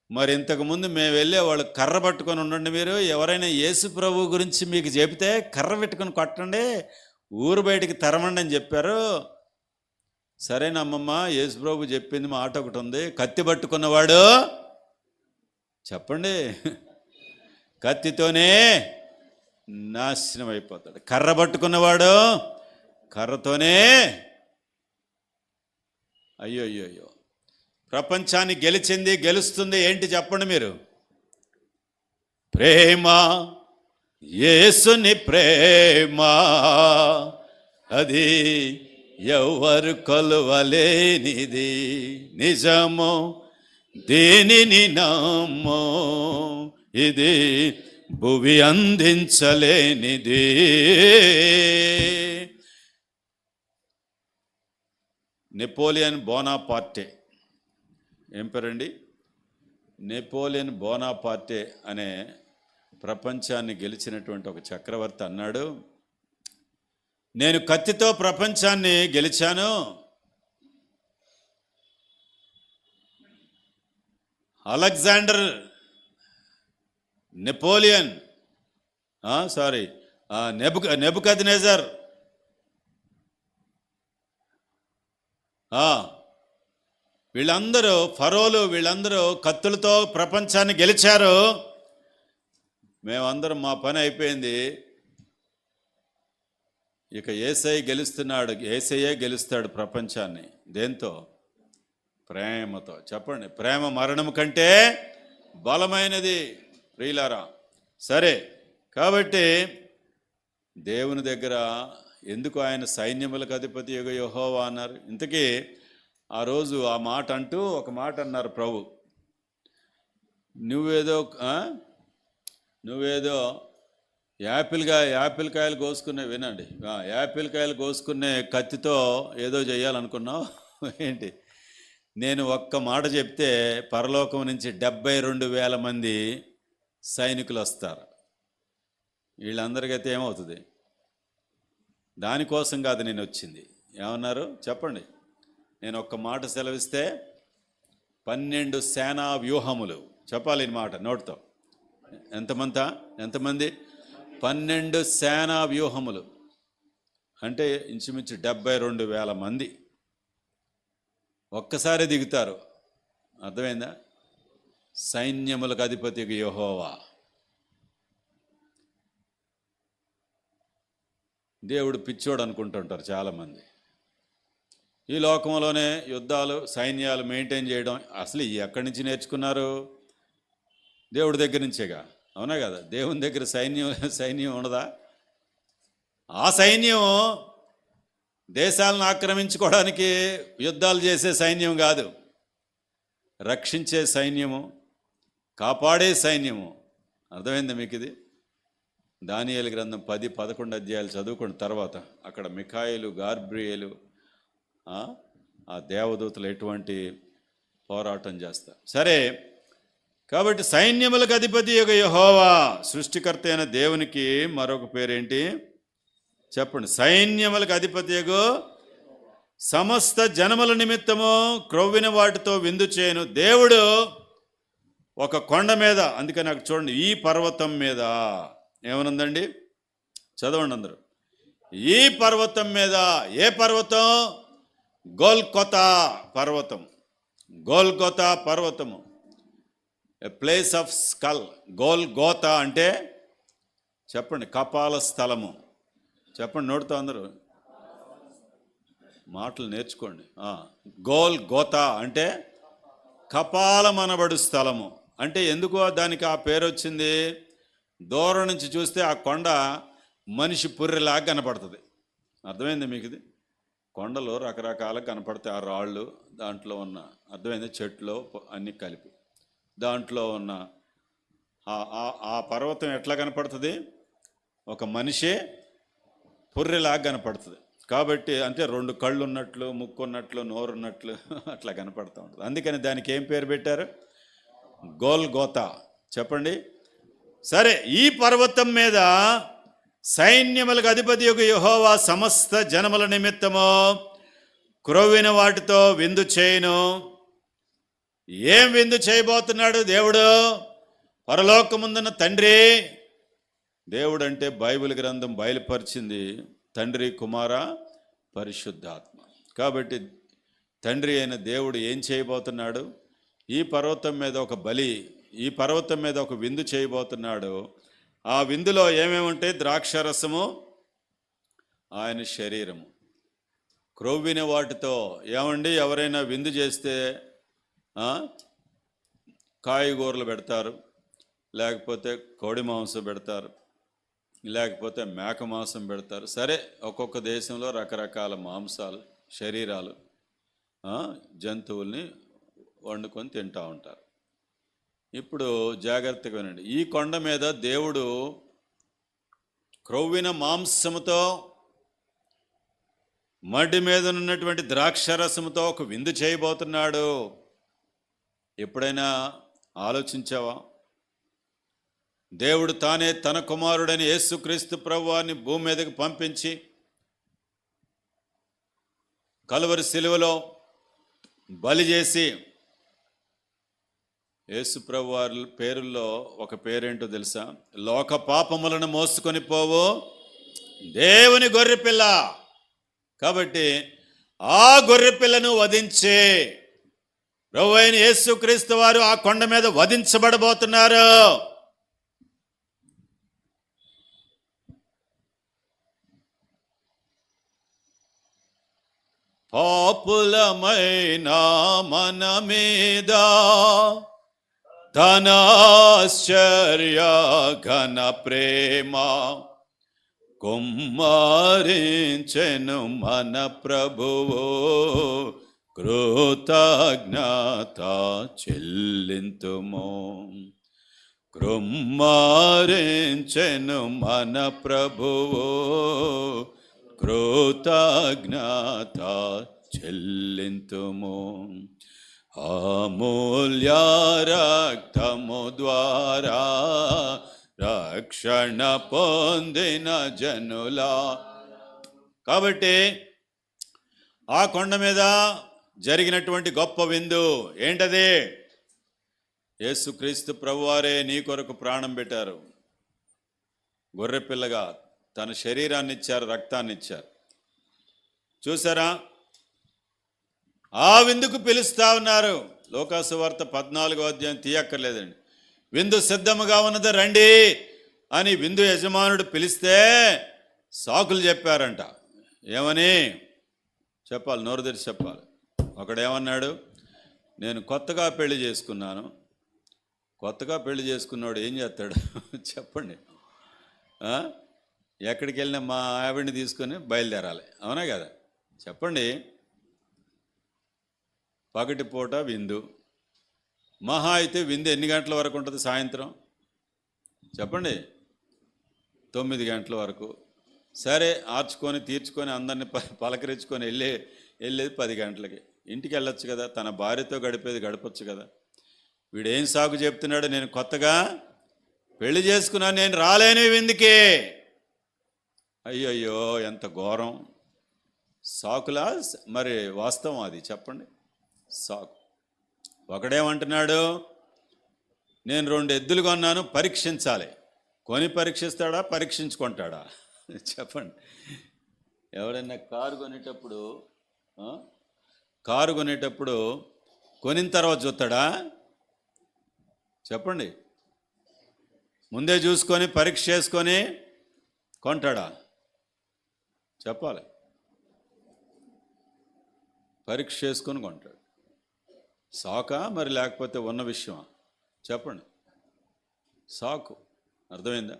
[SPEAKER 1] మరి ఇంతకుముందు మేము వెళ్ళే వాళ్ళు కర్ర పట్టుకొని ఉండండి. మీరు ఎవరైనా యేసు ప్రభు గురించి మీకు చెబితే కర్ర పెట్టుకొని కొట్టండి, ఊరు బయటికి తరమండి అని చెప్పారు. సరేనమ్మమ్మ, యేసు ప్రభు చెప్పింది మాట ఒకటి ఉంది, కత్తి పట్టుకున్నవాడు చెప్పండి కత్తితోనే నాశనం అయిపోతాడు. కర్ర పట్టుకున్నవాడు కర్రతోనే. అయ్యో అయ్యో అయ్యో, ప్రపంచాన్ని గెలిచింది, గెలుస్తుంది ఏంటి చెప్పండి మీరు? ప్రేమ, యేసుని ప్రేమ, అది ఎవరు కొలవలేనిది. నిజము దీనిని నమ్మో, ఇది భువి అందించలేనిది. నెపోలియన్ బోనాపార్టే, ఏం పేరండి? నెపోలియన్ బోనాపార్టే అనే ప్రపంచాన్ని గెలిచినటువంటి ఒక చక్రవర్తి అన్నాడు, నేను కత్తితో ప్రపంచాన్ని గెలిచాను, అలెగ్జాండర్ నెపోలియన్ నెబుకద్నెజర్ వీళ్ళందరూ, ఫరోలు, వీళ్ళందరూ కత్తులతో ప్రపంచాన్ని గెలిచారు. మేమందరం మా పని అయిపోయింది, ఇక యేసయ్య గెలుస్తున్నాడు. యేసయ్యే గెలుస్తాడు ప్రపంచాన్ని. దేంతో? ప్రేమతో. చెప్పండి, ప్రేమ మరణం కంటే బలమైనది ప్రియులారా. సరే, కాబట్టి దేవుని దగ్గర ఎందుకు ఆయన సైన్యములకు అధిపతి యెహోవా అన్నారు? ఇంతకీ ఆ రోజు ఆ మాట అంటూ ఒక మాట అన్నారు ప్రభు, నువ్వేదో యాపిల్ కాయలు కోసుకునే, వినండి, యాపిల్ కాయలు కోసుకునే కత్తితో ఏదో చేయాలనుకున్నావు ఏంటి? నేను ఒక్క మాట చెప్తే పరలోకం నుంచి 72,000 మంది సైనికులు వస్తారు. వీళ్ళందరికైతే ఏమవుతుంది? దానికోసం కాదు నేను వచ్చింది. ఏమన్నారు చెప్పండి? నేను ఒక్క మాట సెలవిస్తే 12 సేనా వ్యూహములు చెప్పాలి. ఈ మాట నోటితో. ఎంతమంది? 12 సేనా వ్యూహములు అంటే ఇంచుమించు 72,000 మంది ఒక్కసారి దిగుతారు. అర్థమైందా? సైన్యములకు అధిపతి యెహోవా. దేవుడు పిచ్చోడు అనుకుంటుంటారు చాలామంది. ఈ లోకంలోనే యుద్ధాలు, సైన్యాలు మెయింటైన్ చేయడం అసలు ఎక్కడి నుంచి నేర్చుకున్నారు? దేవుడి దగ్గర నుంచేగా, అవునా కదా? దేవుని దగ్గర సైన్యం ఉండదా? ఆ సైన్యం దేశాలను ఆక్రమించుకోవడానికి యుద్ధాలు చేసే సైన్యం కాదు, రక్షించే సైన్యము, కాపాడే సైన్యము. అర్థమైందా మీకు ఇది? దానియేలు గ్రంథం 10-11 అధ్యాయాలు చదువుకున్న తర్వాత అక్కడ మిఖాయిలు, గాబ్రియేలు, ఆ దేవదూతలు ఎటువంటి పోరాటం చేస్తారు. సరే, కాబట్టి సైన్యములకు అధిపతి యెహోవా, సృష్టికర్త అయిన దేవునికి మరొక పేరేంటి చెప్పండి? సైన్యములకు అధిపతి సమస్త జనముల నిమిత్తము క్రొవ్విన వాటితో విందు చేయను. దేవుడు ఒక కొండ మీద, అందుకని నాకు చూడండి, ఈ పర్వతం మీద ఏమనుందండి, చదవండి అందరూ. ఈ పర్వతం మీద, ఏ పర్వతం? గోల్గొతా పర్వతం. గోల్గొతా పర్వతము, ఏ ప్లేస్ ఆఫ్ స్కల్. గోల్గోతా అంటే చెప్పండి, కపాల స్థలము. చెప్పండి నోటితో అందరూ, మాటలు నేర్చుకోండి. గోల్గోతా అంటే కపాలమనబడు స్థలము. అంటే ఎందుకో దానికి ఆ పేరు వచ్చింది? దూరం నుంచి చూస్తే ఆ కొండ మనిషి పుర్రెలాగా కనపడుతుంది. అర్థమైంది మీకు? ఇది కొండలు రకరకాలుగా కనపడతాయి. ఆ రాళ్ళు, దాంట్లో ఉన్న, అర్థమైంది, చెట్లు అన్నీ కలిపి దాంట్లో ఉన్న ఆ పర్వతం ఎట్లా కనపడుతుంది? ఒక మనిషే పుర్రెలాగా కనపడుతుంది. కాబట్టి అంటే 2 కళ్ళు ఉన్నట్లు, ముక్కు ఉన్నట్లు, నోరు ఉన్నట్లు అట్లా కనపడుతూ ఉంటుంది. అందుకని దానికి ఏం పేరు పెట్టారు? గోల్గోతా. చెప్పండి. సరే, ఈ పర్వతం మీద సైన్యములకు అధిపతి యొక్క యెహోవా సమస్త జనముల నిమిత్తము క్రొవ్విన వాటితో విందు చేయును. ఏం విందు చేయబోతున్నాడు దేవుడు? పరలోకముందున్న తండ్రి. దేవుడు అంటే బైబిల్ గ్రంథం బయలుపరిచింది తండ్రి, కుమార, పరిశుద్ధాత్మ. కాబట్టి తండ్రి అయిన దేవుడు ఏం చేయబోతున్నాడు? ఈ పర్వతం మీద ఒక బలి, ఈ పర్వతం మీద ఒక విందు చేయబోతున్నాడు. ఆ విందులో ఏమేమి ఉంటాయి? ద్రాక్షరసము, ఆయన శరీరము, క్రొవ్విన వాటితో. ఏమండి, ఎవరైనా విందు చేస్తే కాయగూరలు పెడతారు, లేకపోతే కోడి మాంసం పెడతారు, లేకపోతే మేక మాంసం పెడతారు. సరే, ఒక్కొక్క దేశంలో రకరకాల మాంసాలు, శరీరాలు, జంతువుల్ని వండుకొని తింటూ ఉంటారు. ఇప్పుడు జాగ్రత్తగా వినండి. ఈ కొండ మీద దేవుడు క్రొవ్విన మాంసముతో, మడ్డి మీద ఉన్నటువంటి ద్రాక్షరసముతో ఒక విందు చేయబోతున్నాడు. ఎప్పుడైనా ఆలోచించావా? దేవుడు తానే తన కుమారుడైన యేసుక్రీస్తు ప్రభువాన్ని భూమి మీదకి పంపించి కలువరి సిలువలో బలి చేసి, యేసు ప్రభువారి పేరుల్లో ఒక పేరేంటో తెలుసా? లోక పాపములను మోసుకొని పోవు దేవుని గొర్రెపిల్ల. కాబట్టి ఆ గొర్రెపిల్లను వధించి ప్రభువైన యేసుక్రీస్తు వారు ఆ కొండ మీద వధించబడబోతున్నారు. పాపులమైన మన మీద ధనాశ్చర్య ఘన ప్రేమ కుమ్మరించెను మన ప్రభువు, కృతజ్ఞత చెల్లింతుము. కుమ్మరించెను మన ప్రభువు, కృతజ్ఞత చెల్లింతుము. అమూల్య రక్తము ద్వారా రక్షణ పొందిన జనులా. కాబట్టి ఆ కొండ మీద జరిగినటువంటి గొప్ప విందు ఏంటది? యేసుక్రీస్తు ప్రభువారే నీ కొరకు ప్రాణం పెట్టారు. గొర్రెపిల్లగా తన శరీరాన్ని ఇచ్చారు, రక్తాన్ని ఇచ్చారు. చూసారా? ఆ విందుకు పిలుస్తా ఉన్నారు. లోకాసు వార్త 14వ అధ్యాయం తీయక్కర్లేదండి. విందు సిద్ధముగా ఉన్నది, రండి అని విందు యజమానుడు పిలిస్తే సాకులు చెప్పారంట. ఏమని చెప్పాలి? నోరు తెరిచి చెప్పాలి. ఒకడేమన్నాడు? నేను కొత్తగా పెళ్లి చేసుకున్నాను. కొత్తగా పెళ్లి చేసుకున్నాడు ఏం చేస్తాడు చెప్పండి? ఎక్కడికి వెళ్ళినా మా ఆవిడ్ని తీసుకొని బయలుదేరాలి, అవునా కదా? చెప్పండి. పగటిపూట విందు, మహా అయితే విందు ఎన్ని గంటల వరకు ఉంటుంది? సాయంత్రం చెప్పండి, 9 గంటల వరకు. సరే, ఆర్చుకొని తీర్చుకొని అందరిని పలకరించుకొని వెళ్ళేది 10 గంటలకి. ఇంటికి వెళ్ళొచ్చు కదా, తన భార్యతో గడపచ్చు కదా. వీడేం సాగు చెప్తున్నాడు? నేను కొత్తగా పెళ్లి చేసుకున్నాను, నేను రాలేను విందుకే. అయ్యయ్యో, ఎంత ఘోరం! సాకులా మరి వాస్తవం అది? చెప్పండి. సాకు. ఒకడేమంటున్నాడు? నేను 2 ఎద్దులు కొన్నాను, పరీక్షించాలి. కొని పరీక్షిస్తాడా, పరీక్షించుకుంటాడా? చెప్పండి. ఎవడైనా కారు కొనేటప్పుడు కొనిన తర్వాత చూస్తాడా? చెప్పండి. ముందే చూసుకొని పరీక్ష చేసుకొని కొంటాడా? చెప్పాలి. పరీక్ష చేసుకొని కొంటాడు. సాకా మరి లేకపోతే ఉన్న విషయమా? చెప్పండి. సాకు. అర్థమైందా?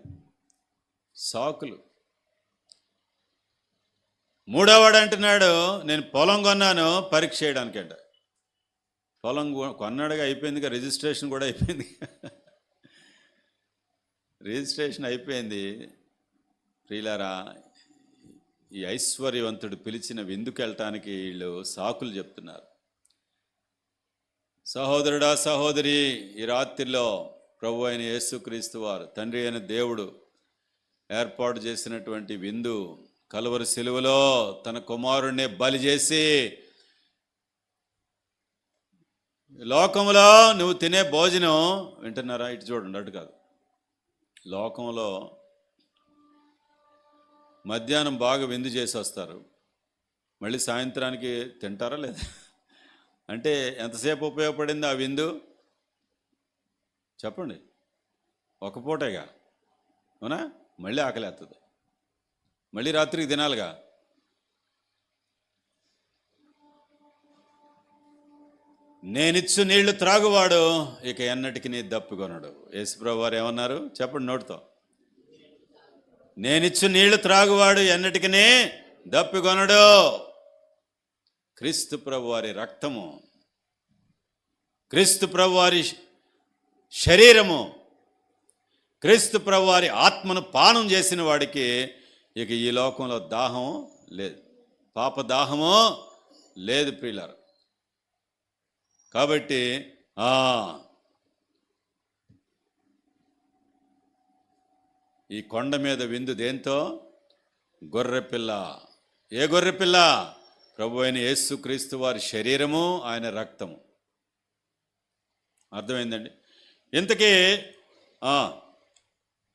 [SPEAKER 1] సాకులు. మూడోవాడు అంటున్నాడు, నేను పొలం కొన్నాను పరీక్ష చేయడానికంట. పొలం కొన్నాడుగా, అయిపోయిందిగా, రిజిస్ట్రేషన్ కూడా అయిపోయింది. రిజిస్ట్రేషన్ అయిపోయింది. ప్రియులారా, ఈ ఐశ్వర్యవంతుడు పిలిచిన విందుకు వెళ్ళటానికి వీళ్ళు సాకులు చెప్తున్నారు. సహోదరుడా, సహోదరి, ఈ రాత్రిలో ప్రభు అయిన యేసుక్రీస్తు వారు, తండ్రి అయిన దేవుడు ఏర్పాటు చేసినటువంటి విందు, కలువరి సిలువలో తన కుమారుణ్ణి బలి చేసి, లోకంలో నువ్వు తినే భోజనం, వింటున్నారా? ఇటు చూడండి, అటు కాదు. లోకంలో మధ్యాహ్నం బాగా విందు చేసి వస్తారు, మళ్ళీ సాయంత్రానికి తింటారా లేదా? అంటే ఎంతసేపు ఉపయోగపడింది ఆ విందు? చెప్పండి. ఒక పూటేగా, అవునా? మళ్ళీ ఆకలేస్తుంది, మళ్ళీ రాత్రికి తినాలిగా. నేనిచ్చు నీళ్లు త్రాగువాడు ఇక ఎన్నటికి నీ దప్పికొనడు. యేసుప్రభువు వారు ఏమన్నారు? చెప్పండి నోటితో. నేనిచ్చు నీళ్లు త్రాగువాడు ఎన్నటికి దప్పికొనడు. క్రీస్తు ప్రభు వారి రక్తము, క్రీస్తు ప్రభు వారి శరీరము, క్రీస్తు ప్రభు వారి ఆత్మను పానం చేసిన వాడికి ఇక ఈ లోకంలో దాహం లేదు, పాప దాహము లేదు ప్రియులారా. కాబట్టి ఈ కొండ మీద విందు దేంతో? గొర్రెపిల్ల. ఏ గొర్రెపిల్ల? ప్రభు అయిన యేసుక్రీస్తు వారి శరీరము, ఆయన రక్తము. అర్థమైందండి? ఇంతకీ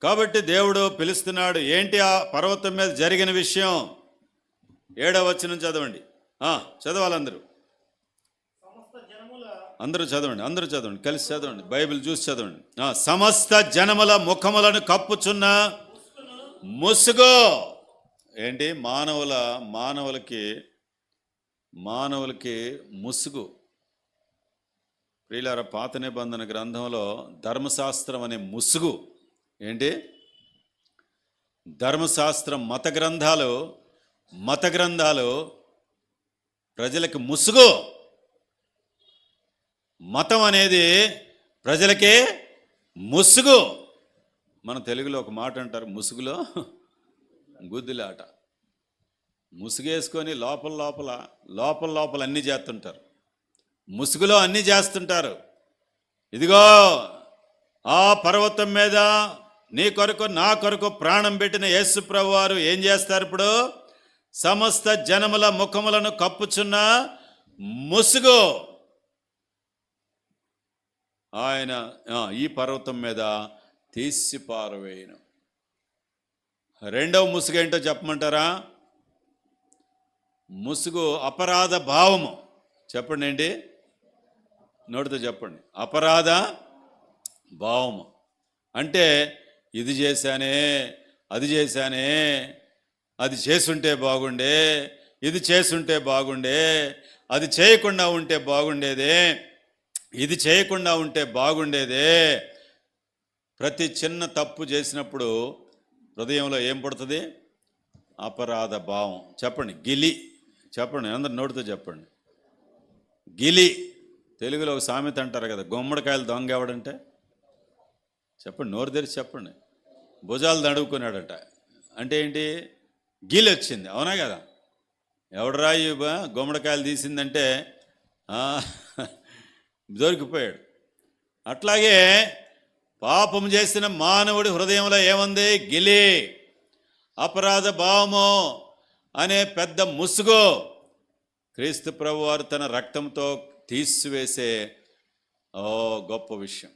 [SPEAKER 1] కాబట్టి దేవుడు పిలుస్తున్నాడు. ఏంటి ఆ పర్వతం మీద జరిగిన విషయం? 7వ వచనం చదవండి. చదవాలందరూ, అందరూ చదవండి, కలిసి చదవండి, బైబిల్ చూసి చదవండి. సమస్త జనముల ముఖములను కప్పుచున్న ముసుగు. ఏంటి? మానవులకి ముసుగు. ప్రియులారా, పాత నిబంధన గ్రంథంలో ధర్మశాస్త్రం అనే ముసుగు. ఏంటి? ధర్మశాస్త్రం, మత గ్రంథాలు ప్రజలకి ముసుగు. మతం అనేది ప్రజలకే ముసుగు. మన తెలుగులో ఒక మాట అంటారు, ముసుగులో గుద్దులాట. ముసుగేసుకొని లోపల అన్నీ చేస్తుంటారు, ముసుగులో అన్నీ చేస్తుంటారు. ఇదిగో ఆ పర్వతం మీద నీ కొరకు నా కొరకు ప్రాణం పెట్టిన యేసు ప్రభు వారు ఏం చేస్తారు ఇప్పుడు? సమస్త జనముల ముఖములను కప్పుచున్న ముసుగు ఆయన ఈ పర్వతం మీద తీసి పారవేయను. రెండవ ముసుగు ఏంటో చెప్పమంటారా? ముసుగు అపరాధ భావము. చెప్పండి ఏంటి? నోటితో చెప్పండి. అపరాధ భావము అంటే ఇది చేశానే, అది చేశానే, అది చేసుంటే బాగుండే, ఇది చేసుంటే బాగుండే, అది చేయకుండా ఉంటే బాగుండేదే, ఇది చేయకుండా ఉంటే బాగుండేదే. ప్రతి చిన్న తప్పు చేసినప్పుడు హృదయంలో ఏం పుడుతుంది? అపరాధ భావం. చెప్పండి, గిలి. చెప్పండి, అందరు నోటితో చెప్పండి, గిలి. తెలుగులో ఒక సామెత అంటారు కదా, గుమ్మడికాయలు దొంగ ఎవడంటే? చెప్పండి, నోరు తెరిచి చెప్పండి. భుజాలు నడువుకున్నాడట. అంటే ఏంటి? గిలి వచ్చింది, అవునా కదా? ఎవడరా ఈ గుమ్మడికాయలు తీసిందంటే దొరికిపోయాడు. అట్లాగే పాపం చేసిన మానవుడి హృదయంలో ఏముంది? గిలి, అపరాధ భావము అనే పెద్ద ముసుగు. క్రీస్తు ప్రభు వారు తన రక్తంతో తీసివేసే గొప్ప విషయం.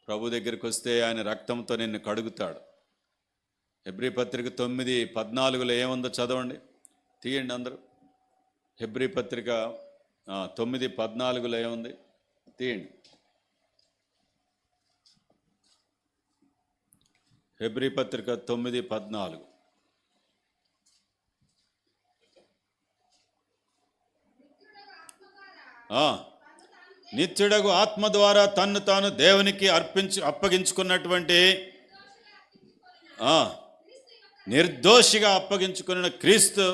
[SPEAKER 1] ప్రభు దగ్గరికి వస్తే ఆయన రక్తంతో నిన్ను కడుగుతాడు. హెబ్రీ పత్రిక 9:14 ఏముందో చదవండి, తీయండి అందరూ. హెబ్రీ పత్రిక 9:14 ఏముంది, తీయండి. హెబ్రీ పత్రిక 9:14. నిత్యుడగు ఆత్మ ద్వారా తన్ను తాను దేవునికి అప్పగించుకున్నటువంటి నిర్దోషిగా అప్పగించుకున్న క్రీస్తు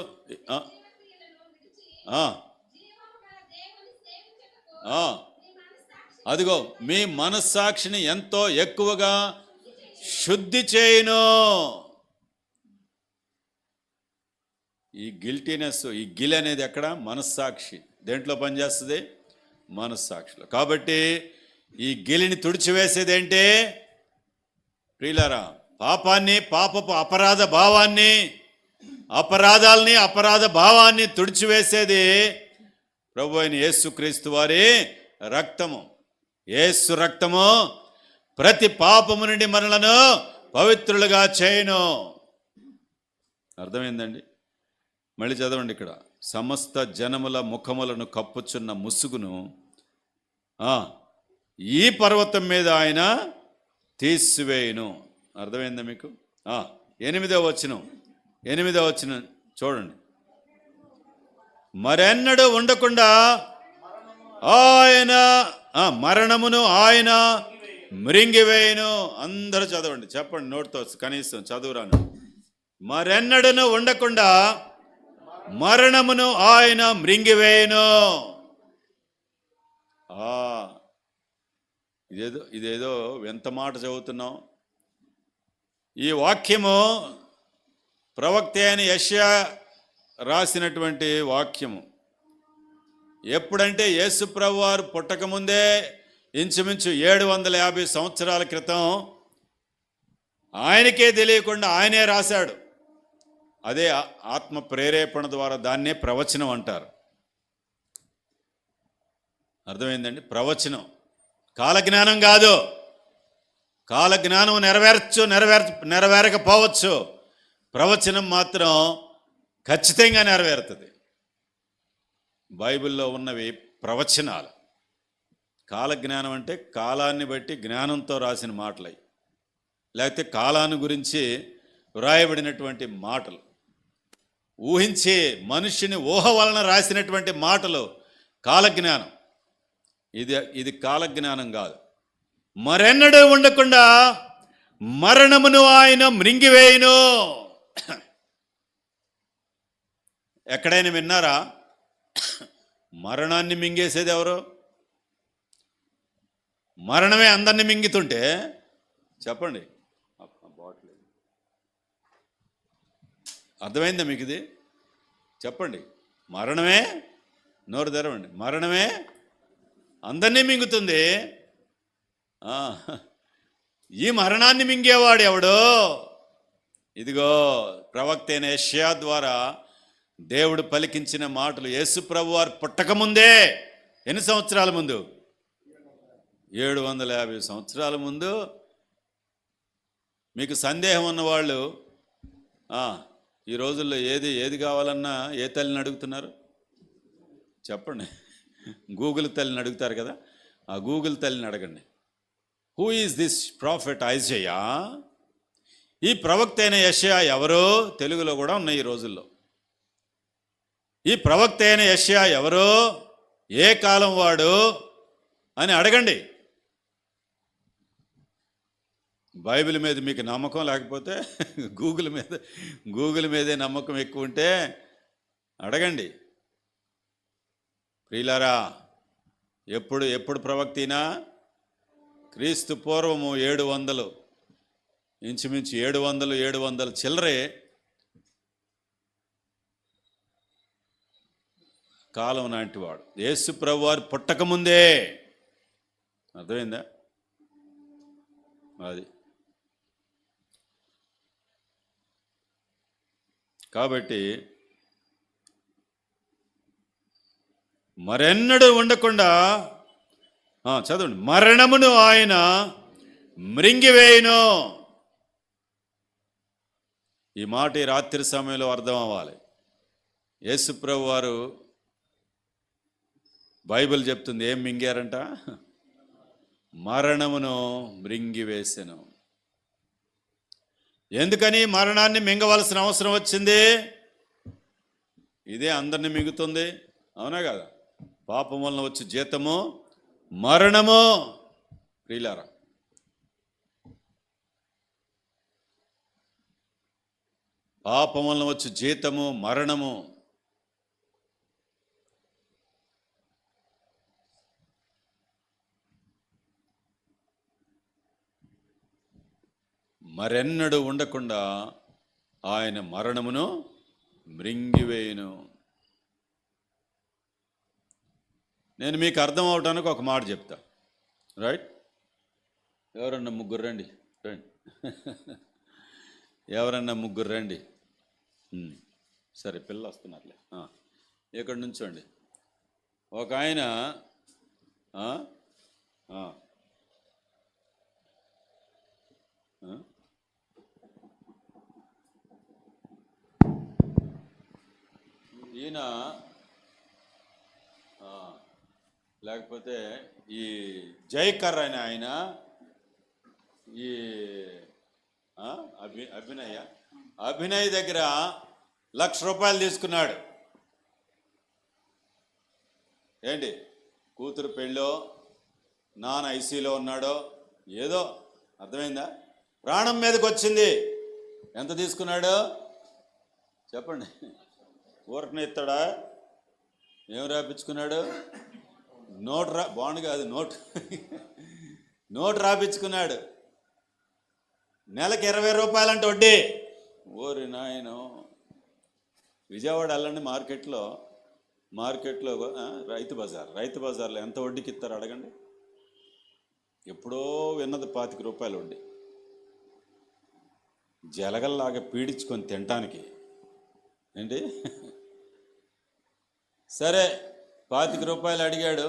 [SPEAKER 1] అదిగో మీ మనస్సాక్షిని ఎంతో ఎక్కువగా శుద్ధి చేయును. ఈ గిల్టీనెస్, ఈ గిల్ అనేది ఎక్కడ? మనస్సాక్షి. దేంట్లో పనిచేస్తుంది? మనస్సాక్షిలో. కాబట్టి ఈ గిలిని తుడిచివేసేది ఏంటి ప్రియులారా? పాపాన్ని, పాపపు అపరాధ భావాన్ని, అపరాధ భావాన్ని తుడిచివేసేది ప్రభు అయిన యేసుక్రీస్తు వారి రక్తము. యేసు రక్తము ప్రతి పాపము నుండి మనలను పవిత్రులుగా చేయును. అర్థమైందండి? మళ్ళీ చదవండి ఇక్కడ. సమస్త జనముల ముఖములను కప్పుచున్న ముసుగును ఈ పర్వతం మీద ఆయన తీసివేయును. అర్థమైందా మీకు? 8వ వచనం చూడండి. మరెన్నడూ ఉండకుండా ఆయన మరణమును ఆయన మృంగివేయును. అందరూ చదవండి, చెప్పండి నోటితో, కనీసం చదువురాను. మరెన్నడూ ఉండకుండా మరణమును ఆయన మృంగివేయును. ఇదేదో ఎంత మాట చదువుతున్నాం. ఈ వాక్యము ప్రవక్త అయిన యెషయా రాసినటువంటి వాక్యము. ఎప్పుడంటే యేసు ప్రభు వారు పుట్టకముందే ఇంచుమించు 750 సంవత్సరాల క్రితం ఆయనకే తెలియకుండా ఆయనే రాశాడు. అదే ఆత్మ ప్రేరేపణ ద్వారా దాన్నే ప్రవచనం అంటారు. అర్థమైందండి? ప్రవచనం కాలజ్ఞానం కాదు. కాలజ్ఞానం నెరవేరకపోవచ్చు, ప్రవచనం మాత్రం ఖచ్చితంగా నెరవేరుతుంది. బైబిల్లో ఉన్నవి ప్రవచనాలు. కాలజ్ఞానం అంటే కాలాన్ని బట్టి జ్ఞానంతో రాసిన మాటలు, లేకపోతే కాలాన్ని గురించి వ్రాయబడినటువంటి మాటలు, ఊహించి మనుష్యుని ఊహ వలన రాసినటువంటి మాటలు కాలజ్ఞానం. ఇది కాలజ్ఞానం కాదు. మరెన్నడూ ఉండకుండా మరణమును ఆయన మృంగివేయును. ఎక్కడైనా విన్నారా మరణాన్ని మింగేసేది ఎవరు? మరణమే అందరిని మింగుతుంటే చెప్పండి. అర్థమైందా మీకు ఇది? చెప్పండి. మరణమే, నోరు తెరవండి, మరణమే అందరినీ మింగుతుంది. ఈ మరణాన్ని మింగేవాడు ఎవడు? ఇదిగో ప్రవక్త అయిన యెషయా ద్వారా దేవుడు పలికించిన మాటలు. యేసు ప్రభు వారు పుట్టకముందే, ఎన్ని సంవత్సరాల ముందు? 750 సంవత్సరాల ముందు. మీకు సందేహం ఉన్నవాళ్ళు ఈ రోజుల్లో ఏది కావాలన్నా ఏ తల్లిని అడుగుతున్నారు చెప్పండి? గూగుల్ తల్లిని అడుగుతారు కదా. ఆ గూగుల్ తల్లిని అడగండి, who is this prophet Isaiah? ఈ ప్రవక్త అయిన యెషయా ఎవరో? తెలుగులో కూడా ఉన్నాయి ఈ రోజుల్లో. ఈ ప్రవక్త అయిన యెషయా ఎవరో, ఏ కాలం వాడు అని అడగండి. బైబిల్ మీద మీకు నమ్మకం లేకపోతే గూగుల్ మీదే నమ్మకం ఎక్కువ ఉంటే అడగండి. ప్రియులారా, ఎప్పుడు ప్రవక్తినా? క్రీస్తు పూర్వము 700, ఇంచుమించు 700 చిల్లరే కాలం నాటివాడు. యేసు ప్రభు వారు పుట్టకముందే. అర్థమైందా? అది కాబట్టి మరెన్నడూ ఉండకుండా చదవండి. మరణమును ఆయన మృంగివేయును. ఈ మాట ఈ రాత్రి సమయంలో అర్థం అవ్వాలి. యేసుప్రభు వారు బైబిల్ చెప్తుంది ఏం మింగారంట? మరణమును మృంగివేసెను. ఎందుకని మరణాన్ని మింగవలసిన అవసరం వచ్చింది? ఇదే అందరినీ మింగుతుంది, అవునా కదా? పాపం వలన వచ్చి జీతము మరణము. ప్రియులారా, పాపం వలన వచ్చి జీతము మరణము. మరెన్నడూ ఉండకుండా ఆయన మరణమును మృంగివేయును. నేను మీకు అర్థం అవటానికి ఒక మాట చెప్తా, రైట్? ఎవరన్నా ముగ్గురు రండి, రండి. ఎవరన్నా ముగ్గురు రండి. సరే, పిల్లలు వస్తున్నారులే. ఇక్కడ నుంచోండి. ఒక ఆయన ఈయన లేకపోతే ఈ జైకర్ అని ఆయన ఈ అభినయ్ దగ్గర ₹1,00,000 తీసుకున్నాడు. ఏంటి, కూతురు పెళ్ళో, నాన్న ఐసీలో ఉన్నాడో ఏదో, అర్థమైందా? ప్రాణం మీదకి వచ్చింది. ఎంత తీసుకున్నాడు చెప్పండి? ఊరకనే ఇస్తాడా? ఏం రాపించుకున్నాడు? బాండ్ కాదు, నోటు రాపించుకున్నాడు. నెలకి ₹20 అంటే వడ్డీ. ఓరి నాయనో! విజయవాడ వెళ్ళండి, మార్కెట్లో రైతు బజార్లో ఎంత వడ్డీకి ఇస్తారు అడగండి. ఎప్పుడో విన్నది ₹25 వడ్డీ. జలగల్లాగా పీడించుకొని తినటానికి ఏంటి? సరే, ₹25 అడిగాడు.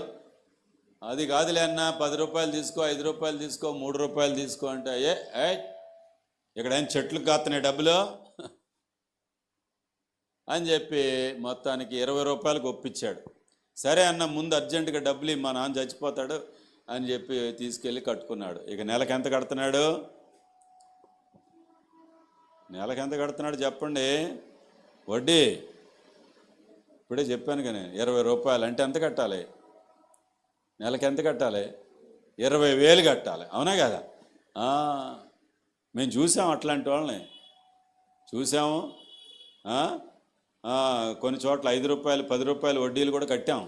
[SPEAKER 1] అది కాదులే అన్న, ₹10 తీసుకో, ₹5 తీసుకో, ₹3 తీసుకో అంటే ఇక్కడ ఏం చెట్లకు కాస్తున్నాయి డబ్బులు అని చెప్పి మొత్తానికి ₹20 ఒప్పించాడు. సరే అన్న, ముందు అర్జెంటుగా డబ్బులు మా నాన్న చచ్చిపోతాడు అని చెప్పి తీసుకెళ్ళి కట్టుకున్నాడు. ఇక నెలకు ఎంత కడుతున్నాడు? చెప్పండి వడ్డీ? ఇప్పుడే చెప్పాను కానీ ₹20 అంటే ఎంత కట్టాలి? నెలకి ఎంత కట్టాలి? 20,000 కట్టాలి, అవునా కదా? మేము చూసాం, అట్లాంటి వాళ్ళని చూసాము. కొన్ని చోట్ల ₹5, ₹10 వడ్డీలు కూడా కట్టాం.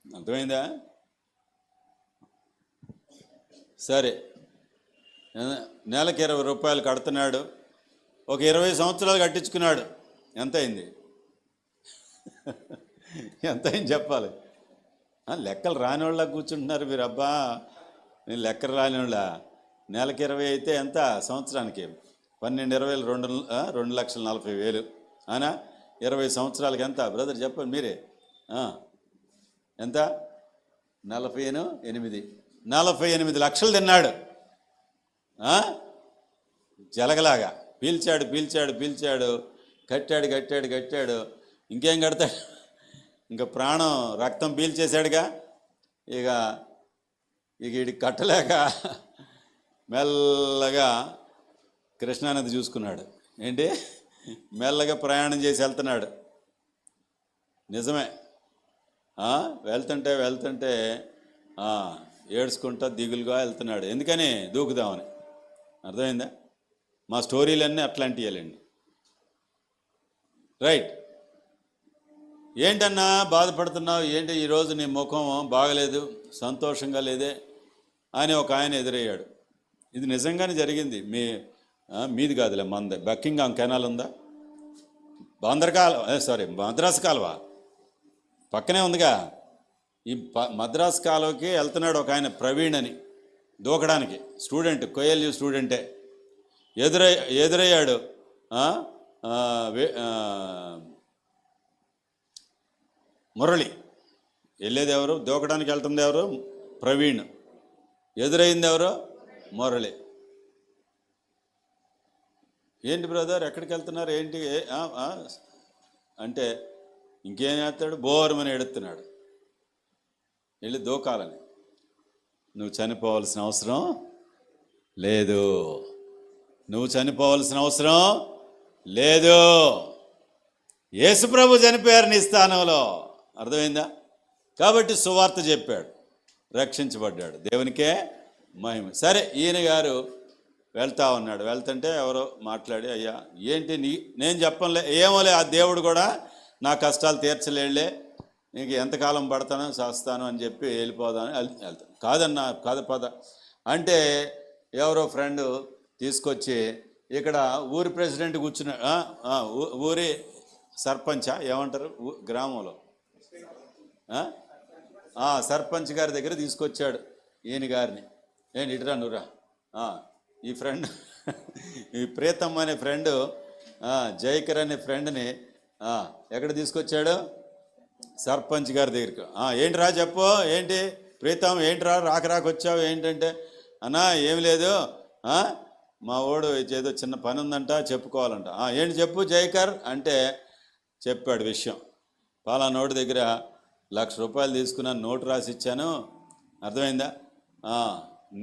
[SPEAKER 1] అర్థమైందా? సరే, నెలకి ₹20 కడుతున్నాడు. ఒక 20 సంవత్సరాలు కట్టించుకున్నాడు. ఎంత అయింది చెప్పాలి? లెక్కలు రానివాళ్ళ కూర్చుంటున్నారు మీరు. అబ్బా, నేను లెక్కలు రానివాళ్ళ. నెలకి 20 అయితే ఎంత? సంవత్సరానికి 12, 20, 2,40,000 అవునా? 20 సంవత్సరాలకి ఎంత బ్రదర్ చెప్పండి మీరే? ఎంత? 48 లక్షలు తిన్నాడు. జలగలాగా పీల్చాడు, కట్టాడు. ఇంకేం కడతాడు? ఇంకా ప్రాణం, రక్తం పీల్చేశాడుగా. ఇక వీడికి కట్టలేక మెల్లగా కృష్ణానది చూసుకున్నాడు. ఏంటి, మెల్లగా ప్రయాణం చేసి వెళ్తున్నాడు. నిజమే, వెళ్తుంటే ఏడ్చుకుంటా దిగులుగా వెళ్తున్నాడు. ఎందుకని? దూకుదామని. అర్థమైందా? మా స్టోరీలన్నీ అట్లాంటివేలండి, రైట్? ఏంటన్నా బాధపడుతున్నావు? ఏంటి ఈరోజు నీ ముఖం బాగలేదు, సంతోషంగా లేదే అని ఒక ఆయన ఎదురయ్యాడు. ఇది నిజంగానే జరిగింది. మీది కాదులే, మందే. బకింగ్హామ్ కెనాల్ ఉందా? మద్రాసు కాలువ పక్కనే ఉందిగా. ఈ మద్రాసు కాలువకి వెళ్తున్నాడు ఒక ఆయన, ప్రవీణ్ అని, దూకడానికి. స్టూడెంట్, కోఎల్యూ స్టూడెంటే. ఎదురయ్యాడు మురళి. వెళ్ళేది ఎవరు? దూకడానికి వెళ్తుంది ఎవరు? ప్రవీణ్. ఎదురైంది ఎవరు? మురళి. ఏంటి బ్రదర్ ఎక్కడికి వెళ్తున్నారు ఏంటి అంటే ఇంకేం చేస్తాడు, బోరమని ఎడుతున్నాడు, వెళ్ళి దూకాలని. నువ్వు చనిపోవాల్సిన అవసరం లేదు, నువ్వు చనిపోవాల్సిన అవసరం లేదు. యేసుప్రభు చనిపోయారు నీ స్థానంలో, అర్థమైందా? కాబట్టి సువార్త చెప్పాడు, రక్షించబడ్డాడు, దేవునికే మహిమ. సరే, ఈయన గారు వెళ్తా ఉన్నాడు. వెళ్తుంటే ఎవరో మాట్లాడి, అయ్యా ఏంటి నేను చెప్పనులే, ఏమోలే, ఆ దేవుడు కూడా నా కష్టాలు తీర్చలేడులే, నీకు ఎంతకాలం పడతానో చేస్తాను అని చెప్పి వెళ్ళిపోదామని వెళ్తాను. కాదన్నా, కాదు పద అంటే ఎవరో ఫ్రెండ్ తీసుకొచ్చి ఇక్కడ ఊరి ప్రెసిడెంట్ కూర్చున్నా, ఊరి సర్పంచా ఏమంటారు గ్రామంలో, సర్పంచ్ గారి దగ్గర తీసుకొచ్చాడు ఈయన గారిని. ఏంటి ఇటురా నువ్వురా, ఈ ఫ్రెండ్ ఈ ప్రీతమ్ అనే ఫ్రెండ్ జైకర్ అనే ఫ్రెండ్ని ఎక్కడ తీసుకొచ్చాడు, సర్పంచ్ గారి దగ్గరికి. ఏంటిరా చెప్పు, ఏంటి ప్రీతం, ఏంటిరా రాకొచ్చావు ఏంటంటే, అన్నా ఏమి లేదు, మా ఓడు ఏదో చిన్న పని ఉందంట చెప్పుకోవాలంట. ఏంటి చెప్పు జైకర్ అంటే చెప్పాడు విషయం. పలానోడి దగ్గర ₹1,00,000 తీసుకున్నాను, నోటు రాసి ఇచ్చాను, అర్థమైందా,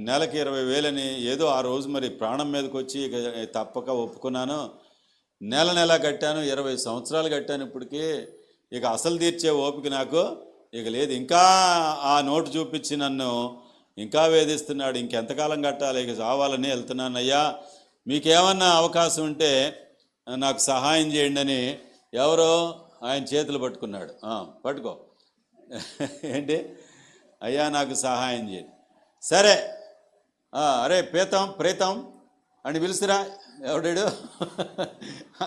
[SPEAKER 1] నెలకి 20,000 ఏదో ఆ రోజు మరి ప్రాణం మీదకి వచ్చి ఇక తప్పక ఒప్పుకున్నాను, నెల కట్టాను, 20 సంవత్సరాలు కట్టాను, ఇప్పటికి ఇక అసలు తీర్చే ఓపిక నాకు ఇక లేదు, ఇంకా ఆ నోటు చూపించి నన్ను ఇంకా వేధిస్తున్నాడు, ఇంకెంతకాలం కట్టాలి, ఇక చావాలని వెళ్తున్నాను అయ్యా, మీకేమన్నా అవకాశం ఉంటే నాకు సహాయం చేయండి అని ఎవరో ఆయన చేతులు పట్టుకున్నాడు. పట్టుకో ఏంటి అయ్యా నాకు సహాయం చేయండి. సరే, అరే ప్రీతం అని పిలుసురా, ఎవడాడు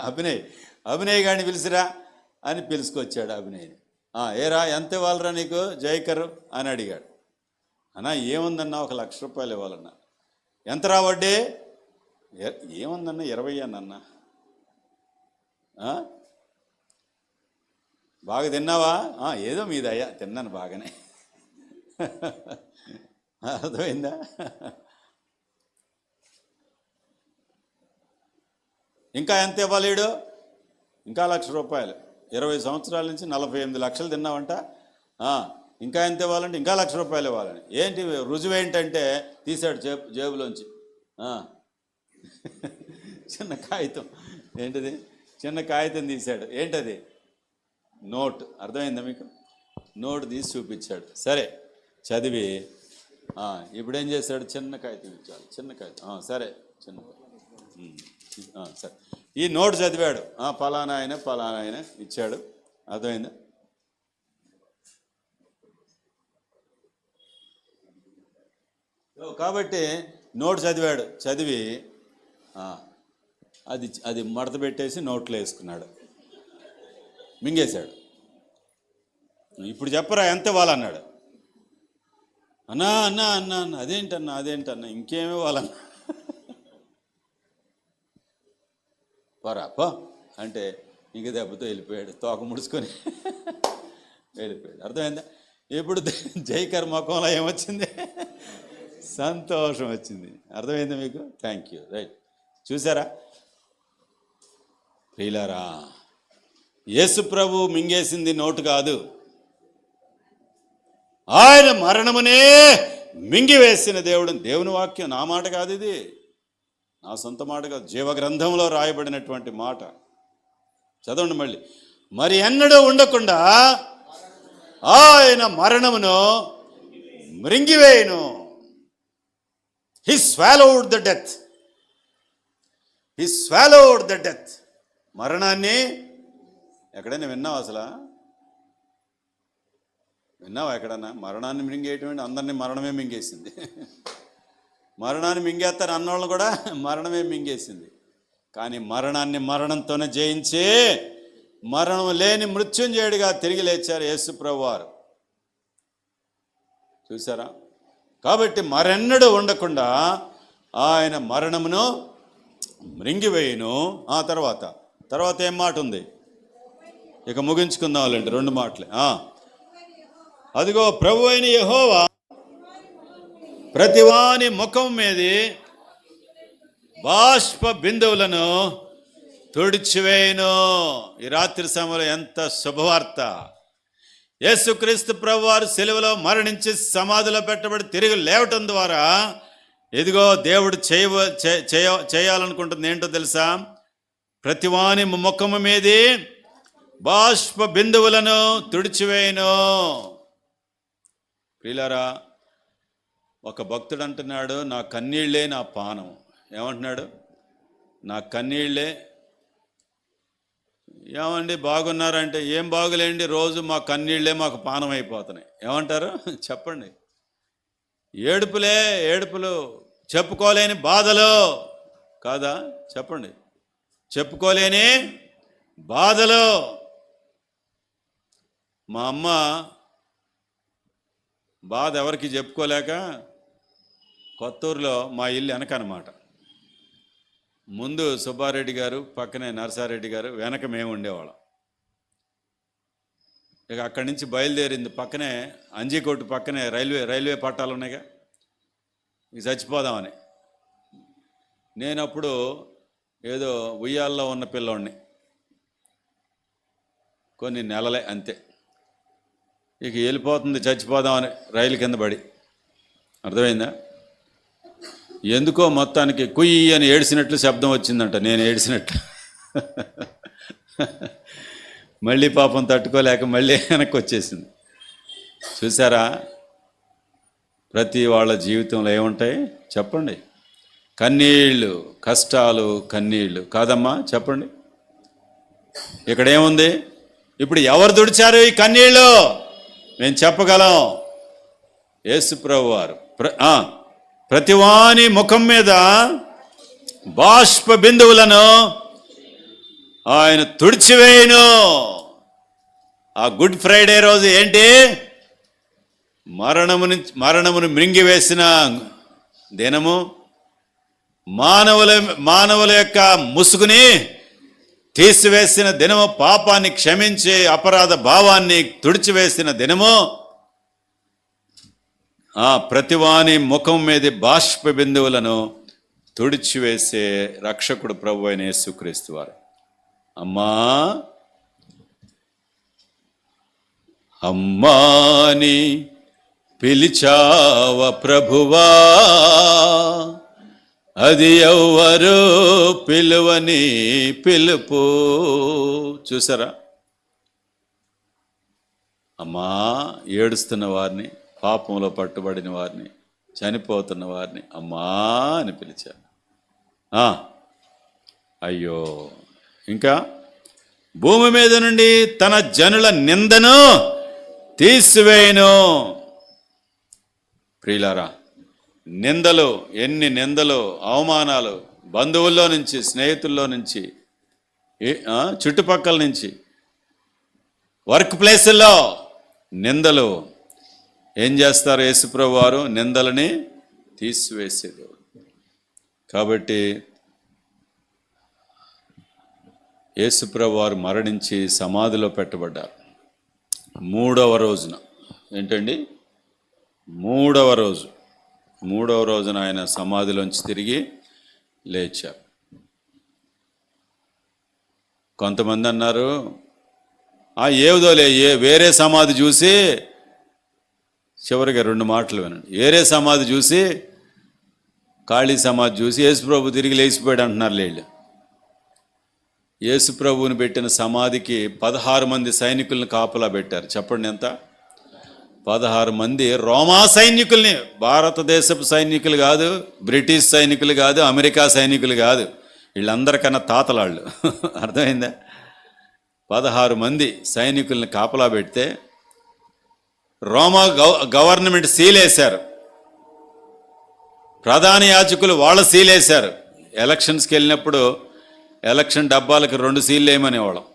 [SPEAKER 1] అభినయ్ గారిని పిలుసురా అని పిలుచుకొచ్చాడు అభినయ్ని. ఏరా ఎంత ఇవ్వాలరా నీకు జైకర్ అని అడిగాడు. అన్నా ఏముందన్నా ₹1,00,000 ఇవ్వాలన్నా. ఎంత రా వడ్డీ, ఏముందన్నా 20 అన్నా. బాగా తిన్నావా, ఏదో మీదయ్యా తిన్నాను బాగానే, అర్థమైందా? ఇంకా ఎంత ఇవ్వలేడు, ఇంకా ₹1,00,000, 20 సంవత్సరాల నుంచి 48 లక్షలు తిన్నావంట, ఇంకా ఎంత ఇవ్వాలంటే ఇంకా ₹1,00,000 ఇవ్వాలని. ఏంటి రుజువు ఏంటంటే తీశాడు జేబులోంచి చిన్న కాగితం, ఏంటిది చిన్న కాగితం తీశాడు, ఏంటది నోట్, అర్థమైందా మీకు? నోటు తీసి చూపించాడు. సరే చదివి ఇప్పుడు ఏం చేశాడు, చిన్న కాగితం ఇచ్చాడు, చిన్న కాగితం, సరే చిన్న సరే ఈ నోటు చదివాడు, పలానా ఆయన ఇచ్చాడు, అర్థమైందా? కాబట్టి నోటు చదివాడు, చదివి అది మడత పెట్టేసి నోట్లో వేసుకున్నాడు, మింగేశాడు. ఇప్పుడు చెప్పరా ఎంత ఇవ్వాలన్నాడు. అన్నా అన్నా అన్నా అన్న అదేంటన్నా ఇంకేమి ఇవ్వాలన్నా, పోరా అంటే ఇంక దెబ్బతో వెళ్ళిపోయాడు, తోక ముడుచుకొని వెళ్ళిపోయాడు, అర్థమైందా? ఇప్పుడు జైకర్ ముఖంలో ఏమొచ్చింది, సంతోషం వచ్చింది, అర్థమైందా మీకు? Thank you, right. చూసారా ప్రియులారా, యేసు ప్రభు మింగేసింది నోటు కాదు, ఆయన మరణమునే మింగివేసిన దేవుడు. దేవుని వాక్యం, నా మాట కాదు, ఇది నా సొంత మాట కాదు, జీవగ్రంథంలో రాయబడినటువంటి మాట. చదవండి మళ్ళీ. మరి ఎన్నడూ ఉండకుండా ఆయన మరణమును మృంగివేయును. He swallowed the death. He swallowed the death. మరణాన్ని ఎక్కడైనా విన్నావా? అసలు విన్నావా ఎక్కడన్నా? మరణాన్ని మింగేటువంటి, అందరినీ మరణమే మింగేసింది. మరణాన్ని మింగేస్తారు అన్నోళ్ళు కూడా మరణమే మింగేసింది. కానీ మరణాన్ని మరణంతోనే జయించి మరణం లేని మృత్యుంజయుడిగా తిరిగి లేచారు యేసు ప్రభువారు. చూసారా? కాబట్టి మరెన్నడూ ఉండకుండా ఆయన మరణమును మృంగివేయును. ఆ తర్వాత ఏం మాట ఉంది? ఇక ముగించుకుందాం వాళ్ళండి, 2 మాటలే. అదిగో ప్రభు అయిన యెహోవా ప్రతివాని ముఖం మీది బాష్ప బిందువులను తుడిచివేయును. ఈ రాత్రి సమయంలో ఎంత శుభవార్త! యేసుక్రీస్తు ప్రభువారు సిలువలో మరణించి సమాధిలో పెట్టబడి తిరిగి లేవటం ద్వారా ఇదిగో దేవుడు చేయాలనుకుంటుంది ఏంటో తెలుసా? ప్రతివాని ముఖము మీది బాష్ప బిందువులను తుడిచివేయును. ప్రియులారా, ఒక భక్తుడు అంటున్నాడు, నా కన్నీళ్లే నా పానం. ఏమంటున్నాడు? నా కన్నీళ్లే. ఏమండి బాగున్నారంటే, ఏం బాగులేండి, రోజు మా కన్నీళ్లే మాకు పానం అయిపోతున్నాయి. ఏమంటారు చెప్పండి? ఏడుపులు, చెప్పుకోలేని బాధలు కాదా? చెప్పండి, చెప్పుకోలేని బాధలు. మా అమ్మ బాధ ఎవరికి చెప్పుకోలేక కొత్తూరులో మా ఇల్లు వెనకనమాట. ముందు సుబ్బారెడ్డి గారు, పక్కనే నరసారెడ్డి గారు, వెనక మేము ఉండేవాళ్ళం. ఇక అక్కడి నుంచి బయలుదేరింది, పక్కనే అంజీకోటు పక్కనే రైల్వే పట్టాలు ఉన్నాయిగా, ఇక చచ్చిపోదామని. నేను అప్పుడు ఏదో ఉయ్యాల్లో ఉన్న పిల్లోడిని, కొన్ని నెలలే అంతే. ఇక వెళ్ళిపోతుంది, చచ్చిపోదామని రైలు కింద పడి. అర్థమైందా? ఎందుకో మొత్తానికి కుయ్యి అని ఏడ్చినట్లు శబ్దం వచ్చిందంట, నేను ఏడ్చినట్లు. మళ్ళీ పాపం తట్టుకోలేక మళ్ళీ వెనక్కి వచ్చేసింది. చూసారా, ప్రతి వాళ్ళ జీవితంలో ఏముంటాయి చెప్పండి? కన్నీళ్ళు, కష్టాలు, కన్నీళ్ళు కాదమ్మా చెప్పండి. ఇక్కడ ఏముంది? ఇప్పుడు ఎవరు తుడిచారు ఈ కన్నీళ్ళు? మేము చెప్పగలం, యేసు ప్రభువారు. ప్రతివాని ముఖం మీద బాష్ప బిందువులను ఆయన తుడిచివేయును. ఆ గుడ్ ఫ్రైడే రోజు ఏంటి? మరణమును మృంగివేసిన దినము, మానవుల యొక్క ముసుగుని తీసివేసిన దినము, పాపాన్ని క్షమించి అపరాధ భావాన్ని తుడిచివేసిన దినము. ప్రతివాని ముఖం మీద బాష్ప బిందువులను తుడిచివేసే రక్షకుడు ప్రభు అయిన యేసుక్రీస్తు వారు. అమ్మాని పిలిచావ ప్రభువా, అది ఎవ్వరు పిలువని పిలుపు. చూసారా? అమ్మా, ఏడుస్తున్న వారిని, పాపంలో పట్టుబడిన వారిని, చనిపోతున్న వారిని అమ్మా అని పిలిచారు. అయ్యో, ఇంకా భూమి మీద నుండి తన జనుల నిందను తీసివేయను. ప్రియులారా, నిందలు, ఎన్ని నిందలు, అవమానాలు, బంధువుల్లో నుంచి, స్నేహితుల్లో నుంచి, చుట్టుపక్కల నుంచి, వర్క్ ప్లేసుల్లో నిందలు. ఏం చేస్తారు యేసుప్రభు వారు? నిందలని తీసివేసేది. కాబట్టి యేసుప్రభు వారు మరణించి సమాధిలో పెట్టబడ్డారు. 3వ రోజున, ఏంటండి 3వ రోజున ఆయన సమాధిలోంచి తిరిగి లేచారు. కొంతమంది అన్నారు, ఏదోలే, వేరే సమాధి చూసి, చివరిగా 2 మాటలు వినండి. వేరే సమాధి చూసి, ఖాళీ సమాధి చూసి యేసుప్రభు తిరిగి లేచిపోయాడు అంటున్నారు లేళ్ళు. యేసుప్రభుని పెట్టిన సమాధికి 16 మంది సైనికుల్ని కాపలా పెట్టారు. చెప్పండి ఎంత? 16 మంది రోమా సైనికుల్ని. భారతదేశపు సైనికులు కాదు, బ్రిటిష్ సైనికులు కాదు, అమెరికా సైనికులు కాదు, వీళ్ళందరికన్నా తాతలాళ్ళు. అర్థమైందా? 16 మంది సైనికుల్ని కాపలా పెడితే రోమా గవర్నమెంట్ సీలేశారు. ప్రధాన యాజకులు వాళ్ళ సీలేశారు. ఎలక్షన్స్కి వెళ్ళినప్పుడు ఎలక్షన్ డబ్బాలకు 2 సీళ్ళు వేయమనేవాళ్ళం.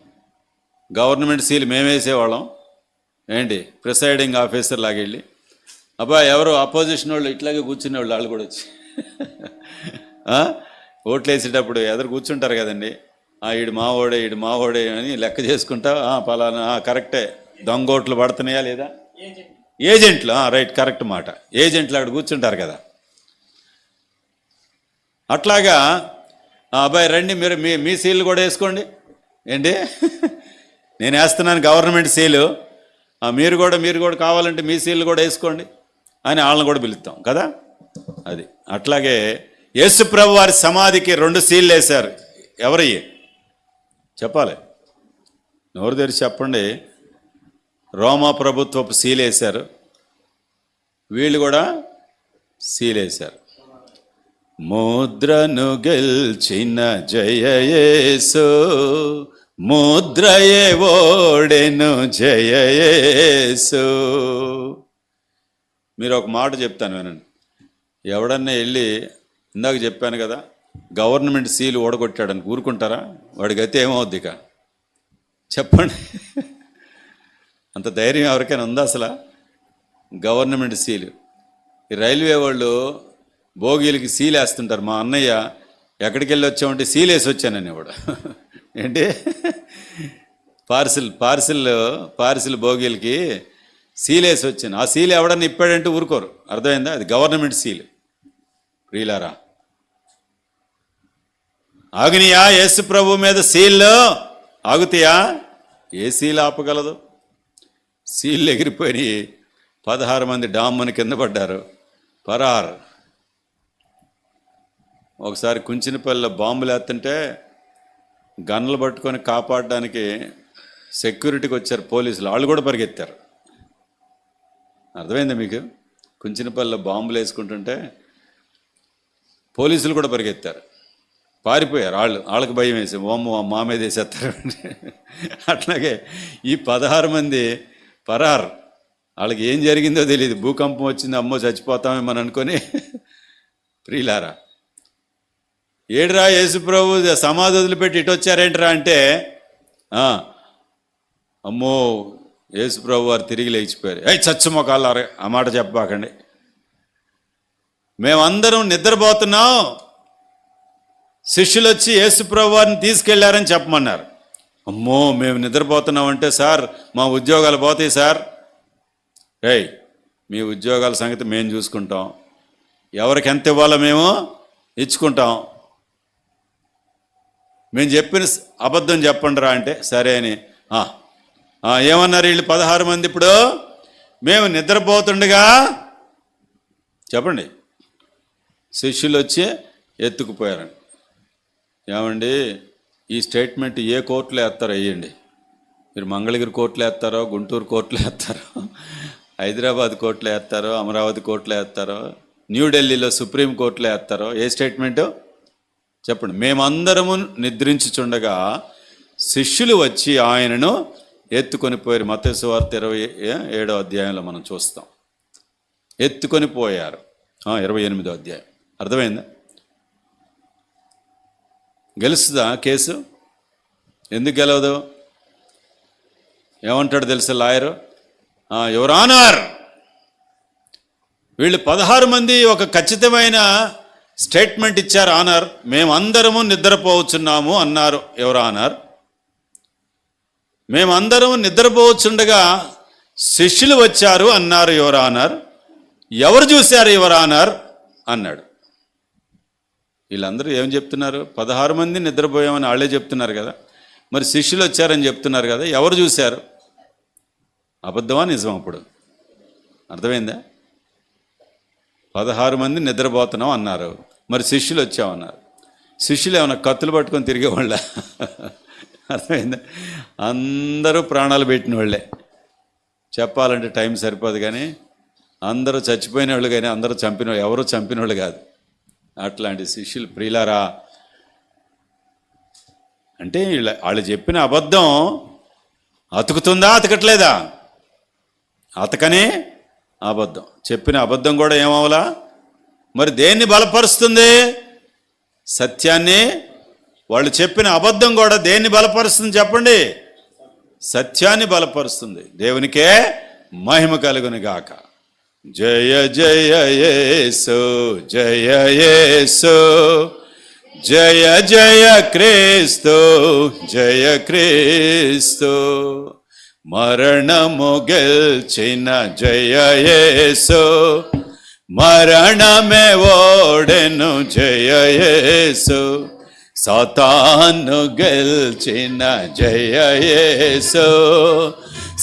[SPEAKER 1] గవర్నమెంట్ సీల్ మేమేసేవాళ్ళం. ఏంటి, ప్రిసైడింగ్ ఆఫీసర్ లాగా వెళ్ళి, ఎవరు అపోజిషన్ వాళ్ళు ఇట్లాగే కూర్చునేవాళ్ళు, వాళ్ళు కూడా వచ్చి ఓట్లు వేసేటప్పుడు ఎదురు కూర్చుంటారు కదండి. ఈడు మావోడే అని లెక్క చేసుకుంటా, పలానా కరెక్టే, దొంగోట్లు పడుతున్నాయా లేదా, ఏజెంట్లు, రైట్, కరెక్ట్ మాట, ఏజెంట్లు అక్కడ కూర్చుంటారు కదా. అట్లాగా అబ్బాయి రండి మీరు మీ సీలు కూడా వేసుకోండి. ఏంటి నేను వేస్తున్నాను గవర్నమెంట్ సీలు, మీరు కూడా కావాలంటే మీ సీలు కూడా వేసుకోండి అని వాళ్ళని కూడా పిలుస్తాం కదా. అది అట్లాగే యేసు ప్రభు వారి సమాధికి 2 సీళ్ళు వేశారు. ఎవరయ్యి చెప్పాలి, నోరు తెరిచి చెప్పండి. రోమా ప్రభుత్వపు సీలు వేశారు, వీళ్ళు కూడా సీలు వేశారు. ముద్రను గెల్చిన జయయేసు, ముద్రయే ఓడెను జయయేసు. మీరు ఒక మాట చెప్తాను వినండి. ఎవడన్నా వెళ్ళి, ఇందాక చెప్పాను కదా, గవర్నమెంట్ సీలు ఓడగొట్టాడని ఊరుకుంటారా? వాడికి అయితే ఏమవుద్ది ఇక చెప్పండి. అంత ధైర్యం ఎవరికైనా ఉందా అసలు? Government seal. ఈ రైల్వే వాళ్ళు భోగిలకి సీలు వేస్తుంటారు. మా అన్నయ్య ఎక్కడికి వెళ్ళి వచ్చామంటే సీలు వేసి వచ్చానని వాడు. ఏంటి పార్సిల్ భోగిలకి సీలు వేసి వచ్చాను. ఆ సీలు ఎవడన్నా ఇప్పాడంటే ఊరుకోరు. అర్థమైందా? అది గవర్నమెంట్ సీలు. ప్రియులారా, ఆగునియా యేసు ప్రభు మీద సీళ్ళు? ఆగుతాయా? ఏ సీలు ఆపగలదు? సీళ్ళు ఎగిరిపోయి 16 మంది డామ్మని కింద పడ్డారు. పరార్. ఒకసారి కుంచినపల్లిలో బాంబులు వేస్తుంటే గన్నులు పట్టుకొని కాపాడడానికి సెక్యూరిటీకి వచ్చారు పోలీసులు, వాళ్ళు కూడా పరిగెత్తారు. అర్థమైందా మీకు? కుంచినపల్లిలో బాంబులు వేసుకుంటుంటే పోలీసులు కూడా పరిగెత్తారు, పారిపోయారు. వాళ్ళకి భయం వేసి మా మీద వేసేస్తారు. అట్లాగే ఈ 16 మంది పరార్. వాళ్ళకి ఏం జరిగిందో తెలియదు. భూకంపం వచ్చింది, అమ్మో చచ్చిపోతామేమని అనుకొని. ప్రియులారా, ఏడ్రా యేసు ప్రభు సమాధి వదిలిపెట్టి ఇటు వచ్చారేంట్రా అంటే, అమ్మో యేసు ప్రభు వారు తిరిగి లేచిపోయారు. చచ్చుమొకాలారే, ఆ మాట చెప్పబాకండి. మేమందరం నిద్రపోతున్నాం, శిష్యులు వచ్చి యేసు ప్రభు వారిని తీసుకెళ్లారని చెప్పమన్నారు. అమ్మో మేము నిద్రపోతున్నామంటే, సార్ మా ఉద్యోగాలు పోతాయి సార్. మీ ఉద్యోగాల సంగతి మేము చూసుకుంటాం, ఎవరికి ఎంత ఇవ్వాలో మేము ఇచ్చుకుంటాం, మేము చెప్పిన అబద్ధం చెప్పండి రా అంటే సరే అని. ఏమన్నారు వీళ్ళు 16 మంది? ఇప్పుడు మేము నిద్రపోతుండగా చెప్పండి శిష్యులు వచ్చి ఎత్తుకుపోయారండి. ఏమండి, ఈ స్టేట్మెంట్ ఏ కోర్టులో వేస్తారో వేయండి. మీరు మంగళగిరి కోర్టులో వేస్తారో, గుంటూరు కోర్టులో వేస్తారో, హైదరాబాద్ కోర్టులో వేస్తారో, అమరావతి కోర్టులో వేస్తారో, న్యూఢిల్లీలో సుప్రీం కోర్టులో వేస్తారో, ఏ స్టేట్మెంటు చెప్పండి. మేమందరము నిద్రించుచుండగా శిష్యులు వచ్చి ఆయనను ఎత్తుకొని పోయారు. మత్తయి సువార్త 27వ అధ్యాయంలో మనం చూస్తాం. ఎత్తుకొని పోయారు. 28వ అధ్యాయం. అర్థమైందా? గెలుస్తుందా కేసు? ఎందుకు గెలవదు? ఏమంటాడు తెలుసా లాయరు? యువర్ ఆనర్, వీళ్ళు 16 మంది ఒక ఖచ్చితమైన స్టేట్మెంట్ ఇచ్చారు. ఆనర్, మేమందరము నిద్రపోవచ్చున్నాము అన్నారు. యువర్ ఆనర్, మేమందరము నిద్రపోవచ్చుండగా శిష్యులు వచ్చారు అన్నారు. యువర్ ఆనర్, ఎవరు చూశారు యువర్ ఆనర్ అన్నాడు. వీళ్ళందరూ ఏం చెప్తున్నారు? 16 మంది నిద్రపోయామని వాళ్ళే చెప్తున్నారు కదా. మరి శిష్యులు వచ్చారని చెప్తున్నారు కదా, ఎవరు చూశారు? అబద్ధమా నిజం? అప్పుడు అర్థమైందా? 16 మంది నిద్రపోతున్నాం అన్నారు, మరి శిష్యులు వచ్చామన్నారు. శిష్యులు ఏమన్నా కత్తులు పట్టుకొని తిరిగేవాళ్ళ? అర్థమైందా? అందరూ ప్రాణాలు పెట్టిన వాళ్ళే. చెప్పాలంటే టైం సరిపోదు, కానీ అందరూ చచ్చిపోయిన వాళ్ళు, కానీ అందరూ ఎవరు చంపిన వాళ్ళు కాదు. అట్లాంటి శిష్యులు. ప్రియులారా, అంటే వాళ్ళు చెప్పిన అబద్ధం అతుకుతుందా, అతకట్లేదా? అతకనే అబద్ధం. చెప్పిన అబద్ధం కూడా ఏమవలా? మరి దేన్ని బలపరుస్తుంది? సత్యాన్ని. వాళ్ళు చెప్పిన అబద్ధం కూడా దేన్ని బలపరుస్తుంది చెప్పండి? సత్యాన్ని బలపరుస్తుంది. దేవునికే మహిమ కలుగును గాక. జయ జయ యేసు, జయ యేసు, జయ జయ క్రీస్తు, జయ క్రీస్తు, మరణము గెల్చిన జయ యేసు, మరణమే ఓడెను జయ యేసు, సాతాను గెల్చిన జయ యేసు,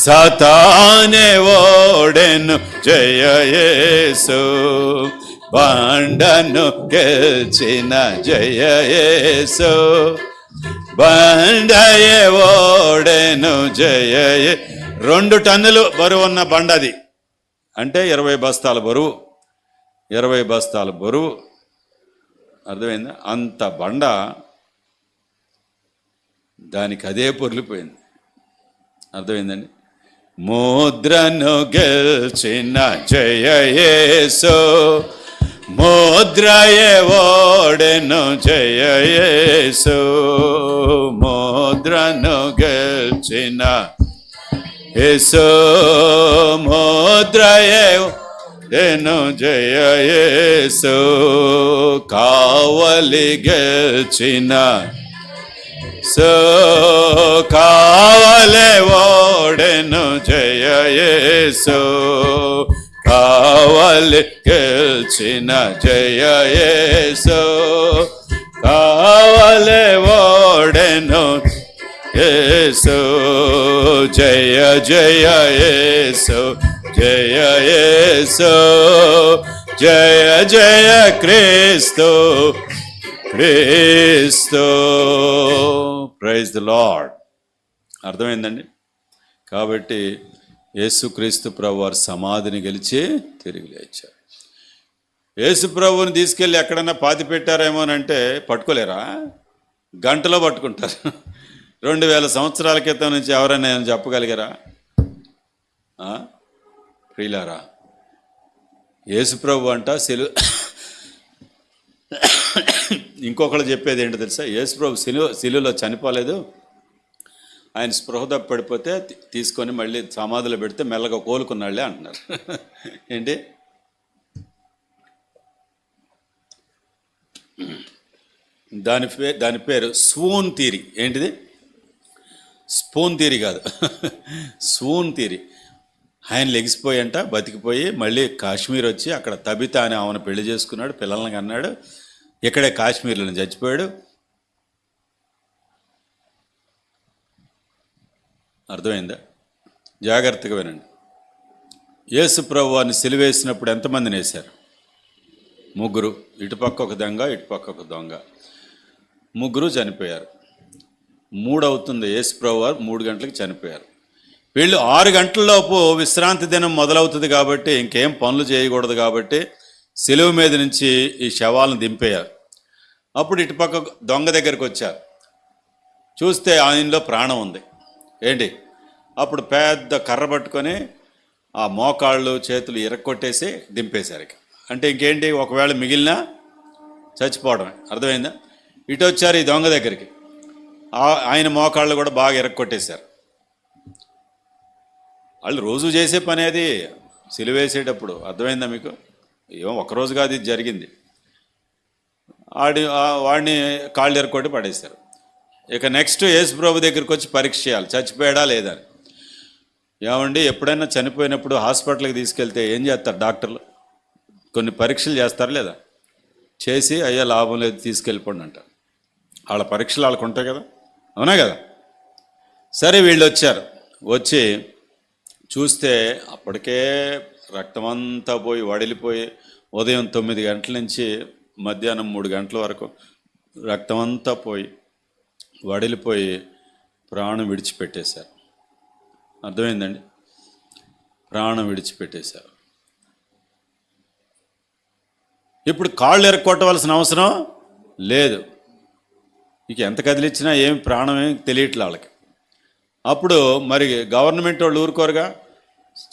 [SPEAKER 1] సాతానే ఓడెను జయ యేసు, బండను గెల్చిన జయ యేసు, బండయే ఓడెను జయ. 2 టన్నులు బరువు ఉన్న బండ అది, అంటే 20 బస్తాల బరువు, 20 బస్తాల బరువు. అర్థమైందా? అంత బండ దానికి అదే పొర్లిపోయింది. అర్థమైందండి? ముద్రను గెల్చిన జయ యేసు, ముద్రయే ఓడెను జయ యేసు, ముద్రను గెల్చిన యేసు, ముద్రయే ఓడెను జయ యేసు, కావలి గెల్చిన సో, కావలే ఓడెను జయ యేసు, కావలి గెల్చిన జయ యేసు, కావలే ఓడెను యేసు, జయ జయ యేసు, జయ యేసు, జయ జయ క్రీస్తు, క్రీస్తు. Praise the Lord. అర్థమైందండి? కాబట్టి యేసుక్రీస్తు ప్రభు వారు సమాధిని గెలిచి తిరిగి లేచారు. యేసు ప్రభువుని తీసుకెళ్ళి ఎక్కడన్నా పాతి పెట్టారేమోనంటే పట్టుకోలేరా? గంటలో పట్టుకుంటారు. 2000 సంవత్సరాల క్రితం నుంచి ఎవరైనా చెప్పగలిగారా? ప్రియులారా, యేసు ప్రభు అంట ఇంకొకళ్ళు చెప్పేది ఏంటో తెలుసా? యేసు ప్రభు శిలువలో చనిపోలేదు, ఆయన స్పృహ పడిపోతే తీసుకొని మళ్ళీ సమాధిలో పెడితే మెల్లగా కోలుకున్నాళ్ళే అంటున్నారు. ఏంటి? దాని పేరు స్వూన్ థియరీ. ఏంటిది? స్పూన్ థియరీ కాదు, స్వూన్ థియరీ. ఆయన లెగిసిపోయంట, బతికిపోయి మళ్ళీ కాశ్మీర్ వచ్చి అక్కడ తబితా అని ఆమెను పెళ్లి చేసుకున్నాడు, పిల్లల్ని కన్నాడు, ఇక్కడే కాశ్మీర్లో చచ్చిపోయాడు. అర్థమైందా? జాగ్రత్తగా వినండి. యేసు ప్రభు వారిని సిలువేసినప్పుడు ఎంతమందిని వేశారు? 3. ఇటుపక్క ఒక దొంగ, ఇటుపక్క ఒక దొంగ, 3 చనిపోయారు. 3 అవుతుంది. యేసు ప్రభు వారు 3 గంటలకు చనిపోయారు. వీళ్ళు 6 గంటలలోపు విశ్రాంతి దినం మొదలవుతుంది కాబట్టి ఇంకేం పనులు చేయకూడదు కాబట్టి సిలువ మీద నుంచి ఈ శవాలను దింపేయారు. అప్పుడు ఇటుపక్క దొంగ దగ్గరికి వచ్చారు, చూస్తే ఆయనలో ప్రాణం ఉంది. ఏంటి? అప్పుడు పెద్ద కర్ర పట్టుకొని ఆ మోకాళ్ళు చేతులు ఇరక్కొట్టేసి దింపేశారు. అంటే ఇంకేంటి, ఒకవేళ మిగిలినా చచ్చిపోవడమే. అర్థమైందా? ఇటు వచ్చారు ఈ దొంగ దగ్గరికి, ఆయన మోకాళ్ళు కూడా బాగా ఇరక్కొట్టేశారు. వాళ్ళు రోజు చేసే పని అది సిలువేసేటప్పుడు. అర్థమైందా మీకు? ఏమో ఒకరోజు కాదు ఇది జరిగింది. వాడిని కాళ్ళు ఎరకొట్టి పడేశారు. ఇక నెక్స్ట్ యేసు ప్రభు దగ్గరికి వచ్చి పరీక్ష చేయాలి, చచ్చిపోయాడా లేదా అని. ఏమండి, ఎప్పుడైనా చనిపోయినప్పుడు హాస్పిటల్కి తీసుకెళ్తే ఏం చేస్తారు డాక్టర్లు? కొన్ని పరీక్షలు చేస్తారు లేదా? చేసి అయ్యా లాభం లేదు తీసుకెళ్ళిపోండి అంటారు. వాళ్ళ పరీక్షలు వాళ్ళకు ఉంటాయి కదా, అవునా కదా? సరే, వీళ్ళు వచ్చారు. వచ్చి చూస్తే అప్పటికే రక్తమంతా పోయి వడిలిపోయి, ఉదయం 9 గంటల నుంచి మధ్యాహ్నం 3 గంటల వరకు రక్తమంతా పోయి వడిలిపోయి ప్రాణం విడిచిపెట్టేశారు. అర్థమైందండి? ప్రాణం విడిచిపెట్టేశారు. ఇప్పుడు కాళ్ళు ఎరక్కొట్టవలసిన అవసరం లేదు. ఇక ఎంత కదిలిచ్చినా ఏం ప్రాణం ఏం తెలియట్లే వాళ్ళకి. అప్పుడు మరి గవర్నమెంట్ వాళ్ళు ఊరుకోరుగా,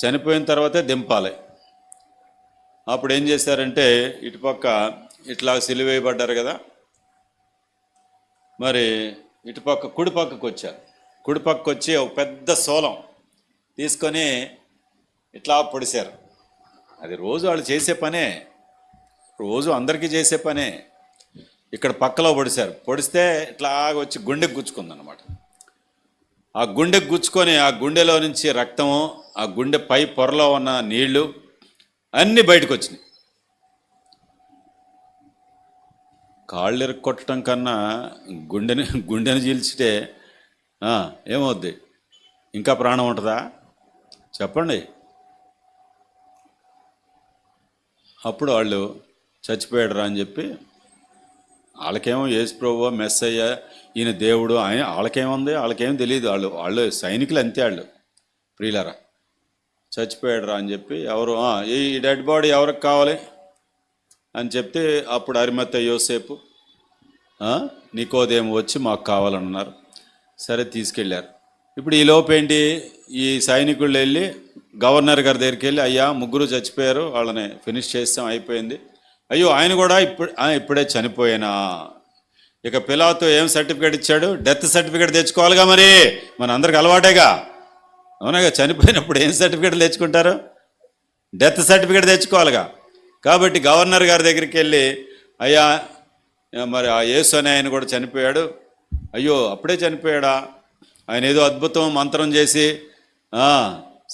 [SPEAKER 1] చనిపోయిన తర్వాతే దింపాలి. అప్పుడు ఏం చేశారంటే ఇటుపక్క ఇట్లా సిలువేయబడ్డారు కదా, మరి ఇటుపక్క కుడిపక్కకు వచ్చారు. కుడిపక్కకు వచ్చి ఒక పెద్ద సోలం తీసుకొని ఇట్లా పొడిశారు. అది రోజు వాళ్ళు చేసే పనే, రోజు అందరికీ చేసే పనే. ఇక్కడ పక్కలో పొడిశారు. పొడిస్తే ఇట్లా వచ్చి గుండెకు గుచ్చుకుందనమాట. ఆ గుండెకు గుచ్చుకొని ఆ గుండెలో నుంచి రక్తము, ఆ గుండె పై పొరలో ఉన్న నీళ్లు అన్నీ బయటకు వచ్చినాయి. కాళ్ళు ఇరుక్కొట్టడం కన్నా గుండెని చీల్చితే ఏమవుద్ది? ఇంకా ప్రాణం ఉంటుందా? చెప్పండి. అప్పుడు వాళ్ళు చచ్చిపోయాడురా అని చెప్పి, వాళ్ళకేమో యేసు ప్రభువా మెస్సయ్య ఈయన దేవుడు ఆయన వాళ్ళకేముంది, వాళ్ళకేం తెలియదు. వాళ్ళు సైనికులు అంతే. వాళ్ళు ప్రియులారా చచ్చిపోయాడురా అని చెప్పి ఎవరు ఈ డెడ్ బాడీ ఎవరికి కావాలి అని చెప్తే అప్పుడు అరిమత్తె యోసేపు నికోదేము వచ్చి మాకు కావాలన్నారు. సరే తీసుకెళ్ళారు. ఇప్పుడు ఈ లోపు ఏంటి, ఈ సైనికుళ్ళు వెళ్ళి గవర్నర్ గారి దగ్గరికి వెళ్ళి, అయ్యా ముగ్గురు చచ్చిపోయారు, వాళ్ళని ఫినిష్ చేస్తాం, అయిపోయింది. అయ్యో ఆయన కూడా ఇప్పుడే చనిపోయినా. ఇక పిలాతు ఏం సర్టిఫికేట్ ఇచ్చాడు? డెత్ సర్టిఫికేట్ తెచ్చుకోవాలిగా. మరి మన అందరికి అలవాటేగా, అవునాగా. చనిపోయినప్పుడు ఏం సర్టిఫికేట్ తెచ్చుకుంటారు? డెత్ సర్టిఫికేట్ తెచ్చుకోవాలిగా. కాబట్టి గవర్నర్ గారి దగ్గరికి వెళ్ళి, అయ్యా మరి ఆ యేసు అనే ఆయన కూడా చనిపోయాడు. అయ్యో అప్పుడే చనిపోయాడా? ఆయన ఏదో అద్భుతం మంత్రం చేసి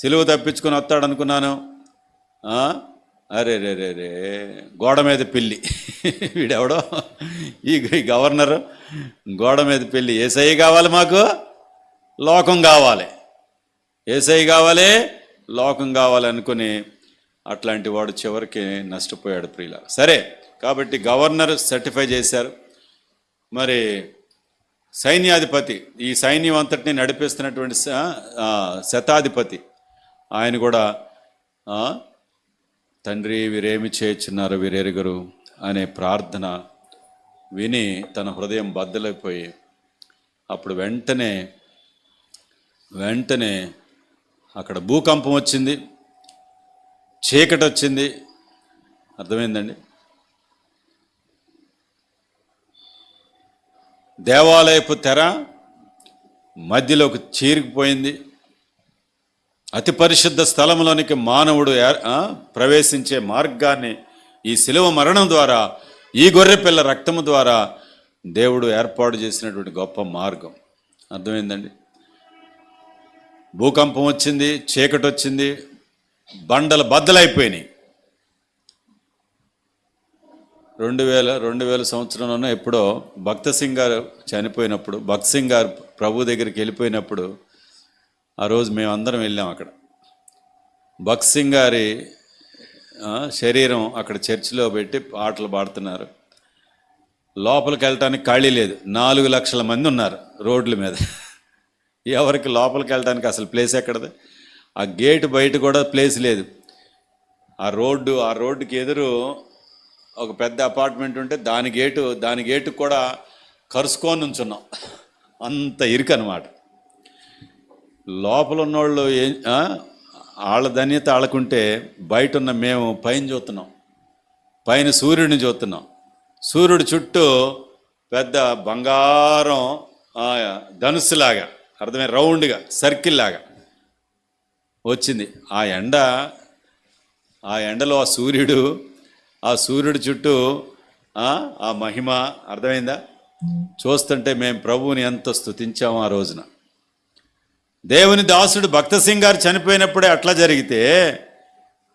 [SPEAKER 1] సిలువ తప్పించుకొని వస్తాడు అనుకున్నాను. అరే రే రే రే గోడ మీద పెళ్ళి. వీడెవడో ఈ గవర్నరు గోడ మీద పెళ్ళి. యేసయ్య కావాలి మాకు, లోకం కావాలి. యేసయ్య కావాలి, లోకం కావాలి అనుకుని అట్లాంటి వాడు చివరికి నష్టపోయాడు ప్రియుల. సరే, కాబట్టి గవర్నర్ సర్టిఫై చేశారు. మరి సైన్యాధిపతి, ఈ సైన్యం అంతటిని నడిపిస్తున్నటువంటి శతాధిపతి, ఆయన కూడా తండ్రి వీరేమి చేయుచున్నారు వీరెరుగరు అనే ప్రార్థన విని తన హృదయం బద్దలైపోయి అప్పుడు వెంటనే అక్కడ భూకంపం వచ్చింది, చీకటి వచ్చింది. అర్థమైందండి? దేవాలయపు తెర మధ్యలోకి చీరికిపోయింది. అతి పరిశుద్ధ స్థలంలోనికి మానవుడు ప్రవేశించే మార్గాన్ని ఈ శిలువ మరణం ద్వారా, ఈ గొర్రెపిల్ల రక్తము ద్వారా దేవుడు ఏర్పాటు చేసినటువంటి గొప్ప మార్గం. అర్థమైందండి? భూకంపం వచ్చింది, చీకటి వచ్చింది, బండలు బద్దలైపోయినాయి. 2000 సంవత్సరంలోనే ఎప్పుడో భక్త సింగ్ గారు చనిపోయినప్పుడు, భక్త్ సింగ్ గారు ప్రభు దగ్గరికి వెళ్ళిపోయినప్పుడు ఆ రోజు మేమందరం వెళ్ళాం. అక్కడ భక్త్ సింగ్ గారి శరీరం అక్కడ చర్చిలో పెట్టి పాటలు పాడుతున్నారు. లోపలికి వెళ్ళటానికి ఖాళీ లేదు. 4 లక్షల మంది ఉన్నారు రోడ్ల మీద. ఎవరికి లోపలికి వెళ్ళడానికి అసలు ప్లేస్ ఎక్కడది? ఆ గేటు బయట కూడా ప్లేస్ లేదు. ఆ రోడ్డుకి ఎదురు ఒక పెద్ద అపార్ట్మెంట్ ఉంటే దాని గేటు కూడా కరుసుకొని ఉంచున్నాం. అంత ఇరుకు అనమాట. లోపల ఉన్నోళ్ళు వాళ్ళ ధన్యత వాళ్ళకుంటే బయట ఉన్న మేము పైన చూస్తున్నాం, పైన సూర్యుడిని చూస్తున్నాం. సూర్యుడు చుట్టూ పెద్ద బంగారం ధనుస్సులాగా, అర్థమే, రౌండ్గా సర్కిల్ లాగా వచ్చింది. ఆ ఎండలో ఆ సూర్యుడు చుట్టూ ఆ మహిమ, అర్థమైందా? చూస్తుంటే మేము ప్రభువుని ఎంత స్తుతించాము ఆ రోజున. దేవుని దాసుడు భక్త సింగ్ గారు చనిపోయినప్పుడే అట్లా జరిగితే,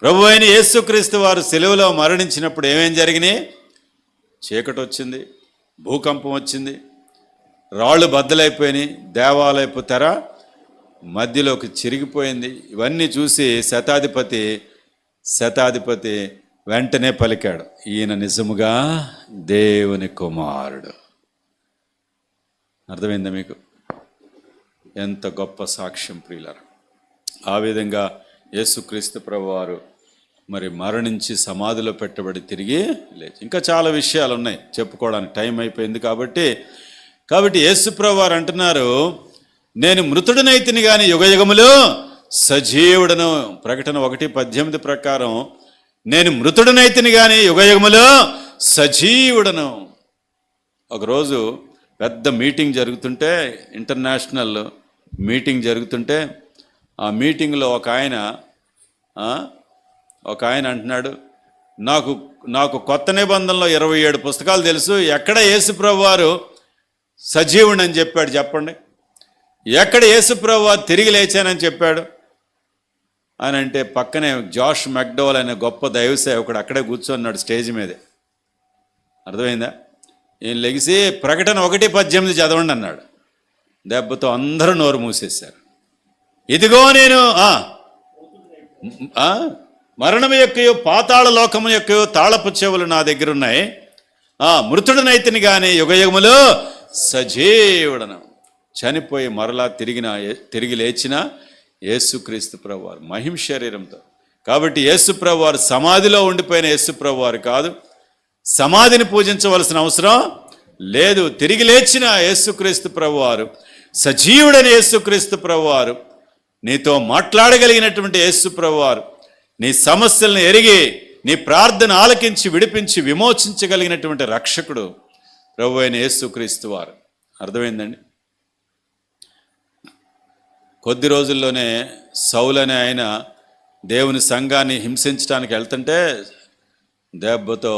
[SPEAKER 1] ప్రభు అయిన యేసుక్రీస్తు వారు సిలువలో మరణించినప్పుడు ఏమేం జరిగినాయి? చీకటి వచ్చింది, భూకంపం వచ్చింది, రాళ్ళు బద్దలైపోయినాయి, దేవాలయపు తెర మధ్యలోకి చిరిగిపోయింది. ఇవన్నీ చూసి శతాధిపతి వెంటనే పలికాడు, ఈయన నిజముగా దేవుని కుమారుడు. అర్థమైందా మీకు? ఎంత గొప్ప సాక్ష్యం ప్రియులారా. ఆ విధంగా యేసుక్రీస్తు ప్రభువారు మరి మరణించి సమాధిలో పెట్టబడి తిరిగి లేచి, ఇంకా చాలా విషయాలు ఉన్నాయి చెప్పుకోవడానికి, టైం అయిపోయింది కాబట్టి యేసు ప్రభువారు అంటున్నారు, నేను మృతుడినైతిని కానీ యుగయుగములో సజీవుడను. ప్రకటన 1:18 ప్రకారం నేను మృతుడినైతిని కానీ యుగయుగములో సజీవుడను. ఒకరోజు పెద్ద మీటింగ్ జరుగుతుంటే, ఇంటర్నేషనల్ మీటింగ్ జరుగుతుంటే, ఆ మీటింగ్లో ఒక ఆయన అంటున్నాడు, నాకు కొత్త నిబంధనలో 27 పుస్తకాలు తెలుసు, ఎక్కడ యేసుప్రభు వారు సజీవుడు అని చెప్పాడు చెప్పండి? ఎక్కడ యేసుప్రభు వారు తిరిగి లేచానని చెప్పాడు అని అంటే, పక్కనే జాష్ మెక్డోవల్ అనే గొప్ప దైవ సేవకుడు అక్కడే కూర్చొన్నాడు స్టేజ్ మీదే. అర్థమైందా? ఈయన లెగిసి ప్రకటన 1:18 చదవండి అన్నాడు. దెబ్బతో అందరూ నోరు మూసేశారు. ఇదిగో నేను మరణం యొక్కయో పాతాళ లోకము యొక్కయో తాళపు చెవులు నా దగ్గర ఉన్నాయి. మృతుడనైతిని కానీ యుగయుగములో సజీవుడను. చనిపోయి మరలా తిరిగి లేచిన యేసుక్రీస్తు ప్రభువారు మహిమ శరీరంతో. కాబట్టి యేసు ప్రభువారు సమాధిలో ఉండిపోయిన యేసు ప్రభువారు కాదు, సమాధిని పూజించవలసిన అవసరం లేదు. తిరిగి లేచిన యేసుక్రీస్తు ప్రభువారు, సజీవుడైన యేసుక్రీస్తు ప్రభువారు, నీతో మాట్లాడగలిగినటువంటి యేసు ప్రభువారు, నీ సమస్యలను ఎరిగి నీ ప్రార్థన ఆలకించి విడిపించి విమోచించగలిగినటువంటి రక్షకుడు ప్రభు అయిన యేసుక్రీస్తు వారు. అర్థమైందండి? కొద్ది రోజుల్లోనే సౌలు అనే ఆయన దేవుని సంఘాన్ని హింసించడానికి వెళ్తుంటే దెబ్బతో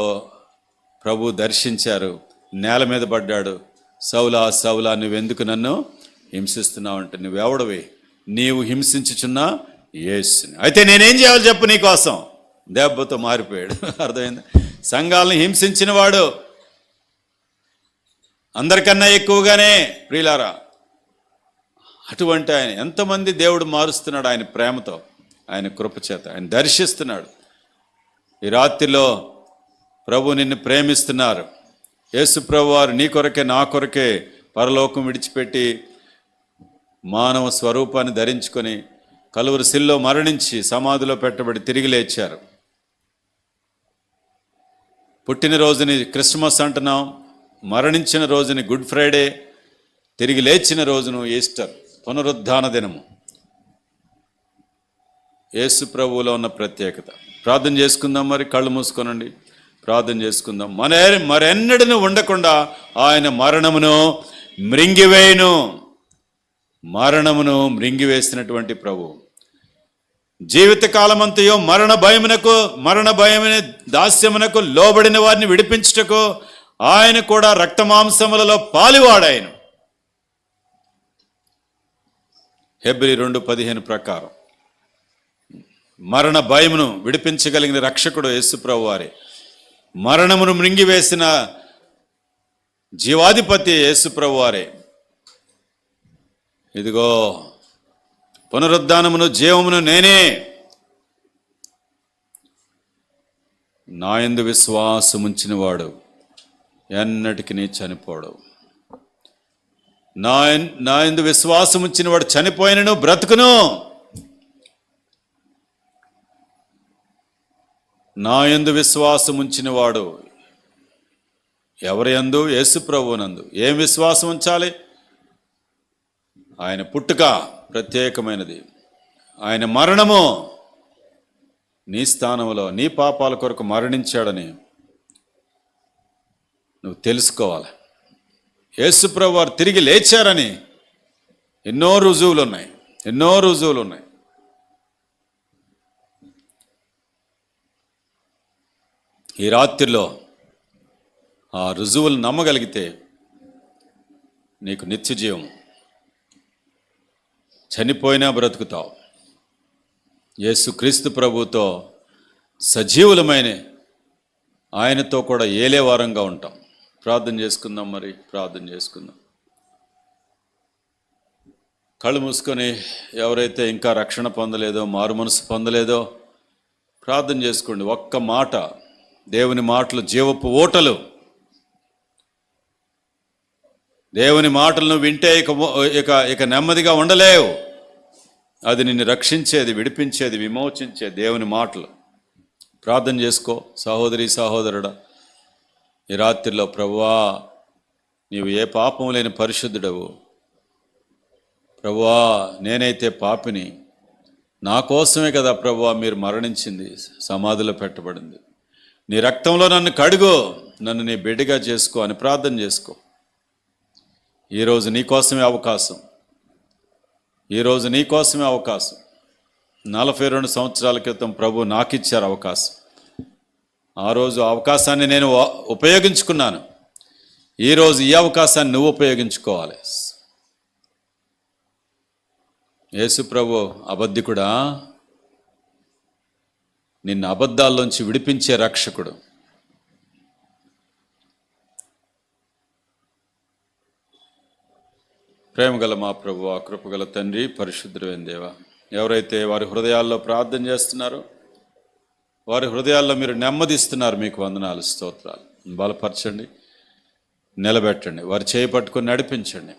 [SPEAKER 1] ప్రభు దర్శించారు. నేల మీద పడ్డాడు. సౌలా సౌలా, నువ్వెందుకు నన్ను హింసిస్తున్నావు అంటే, నువ్వెవడవి? నీవు హింసించుచున్నా యేసుని. అయితే నేనేం చేయాలి చెప్పు నీకోసం? దెబ్బతో మారిపోయాడు. అర్థమైంది? సంఘాలను హింసించిన వాడు అందరికన్నా ఎక్కువగానే ప్రియులారా, అటువంటి ఆయన ఎంతమంది దేవుడు మారుస్తున్నాడు ఆయన ప్రేమతో, ఆయన కృపచేత ఆయన దర్శిస్తున్నాడు. ఈ రాత్రిలో ప్రభు నిన్ను ప్రేమిస్తున్నారు. యేసు ప్రభు వారు నీ కొరకే నా కొరకే పరలోకం విడిచిపెట్టి మానవ స్వరూపాన్ని ధరించుకొని కలువరి శిల్లో మరణించి సమాధిలో పెట్టబడి తిరిగి లేచారు. పుట్టినరోజుని క్రిస్మస్ అంటున్నాం, మరణించిన రోజుని గుడ్ ఫ్రైడే, తిరిగి లేచిన రోజును ఈస్టర్, పునరుద్ధాన దినము. యేసు ప్రభువులో ఉన్న ప్రత్యేకత. ప్రార్థన చేసుకుందాం. మరి కళ్ళు మూసుకోనండి, ప్రార్థన చేసుకుందాం. మరెన్నడను ఉండకుండా ఆయన మరణమును మృంగివేసినటువంటి ప్రభు. జీవితకాలమంతయో మరణ భయమున దాస్యమునకు లోబడిన వారిని విడిపించుటకు ఆయన కూడా రక్తమాంసములలో పాలివాడాయన. హెబ్రీ 2:15 ప్రకారం మరణ భయమును విడిపించగలిగిన రక్షకుడు యేసుప్రభు వారే. మరణమును మృంగివేసిన జీవాధిపతి యేసుప్రభు వారే. ఇదిగో పునరుద్ధానమును జీవమును నేనే, నా యందు విశ్వాసముంచిన వాడు ఎన్నటికి నీ చనిపోడు. నా యందు విశ్వాసముంచిన వాడు చనిపోయినను బ్రతుకును. నా యందు విశ్వాసముంచిన వాడు ఎవరి యందు? యేసు ప్రభువునందు. ఏం విశ్వాసం ఉంచాలి? ఆయన పుట్టుక ప్రత్యేకమైనది, ఆయన మరణము నీ స్థానంలో నీ పాపాల కొరకు మరణించాడని నువ్వు తెలుసుకోవాలి. యేసు ప్రభు వారు తిరిగి లేచారని ఎన్నో రుజువులు ఉన్నాయి. ఈ రాత్రిలో ఆ రుజువులు నమ్మగలిగితే నీకు నిత్య జీవం. చనిపోయినా బ్రతుకుతావు. యేసుక్రీస్తు ప్రభుతో సజీవులమైన ఆయనతో కూడా ఏలేవారంగా ఉంటాం. ప్రార్థన చేసుకుందాం. మరి ప్రార్థన చేసుకుందాం. కళ్ళు మూసుకొని ఎవరైతే ఇంకా రక్షణ పొందలేదో, మారు మనసు పొందలేదో ప్రార్థన చేసుకోండి. ఒక్క మాట, దేవుని మాటలు జీవపు ఓటలు. దేవుని మాటలను వింటే ఇక నెమ్మదిగా ఉండలేవు. అది నిన్ను రక్షించేది, విడిపించేది, విమోచించే దేవుని మాటలు. ప్రార్థన చేసుకో సహోదరి సహోదరుడా. ఈ రాత్రిలో ప్రభువా, నీవు ఏ పాపం లేని పరిశుద్ధుడవు. ప్రభువా, నేనైతే పాపిని, నా కోసమే కదా ప్రభువా మీరు మరణించింది, సమాధిలో పెట్టబడింది. నీ రక్తంలో నన్ను కడుగు, నన్ను నీ బిడ్డగా చేసుకో అని ప్రార్థన చేసుకో. ఈరోజు నీకోసమే అవకాశం. 42 సంవత్సరాల క్రితం ప్రభు నాకు ఇచ్చారు అవకాశం. ఆ రోజు అవకాశాన్ని నేను ఉపయోగించుకున్నాను. ఈరోజు ఈ అవకాశాన్ని నువ్వు ఉపయోగించుకోవాలి. యేసు ప్రభు అబద్ధికుడా? నిన్ను అబద్ధాల్లోంచి విడిపించే రక్షకుడు. ప్రేమగల మా ప్రభువా, కృపగల తండ్రి, పరిశుద్ధుడైన దేవా, ఎవరైతే వారి హృదయాల్లో ప్రార్థన చేస్తున్నారో వారి హృదయాల్లో మీరు నెమ్మదిస్తున్నారు. మీకు వందనాలు, స్తోత్రాలు. బలపరచండి, నిలబెట్టండి, వారి చేయి పట్టుకొని నడిపించండి.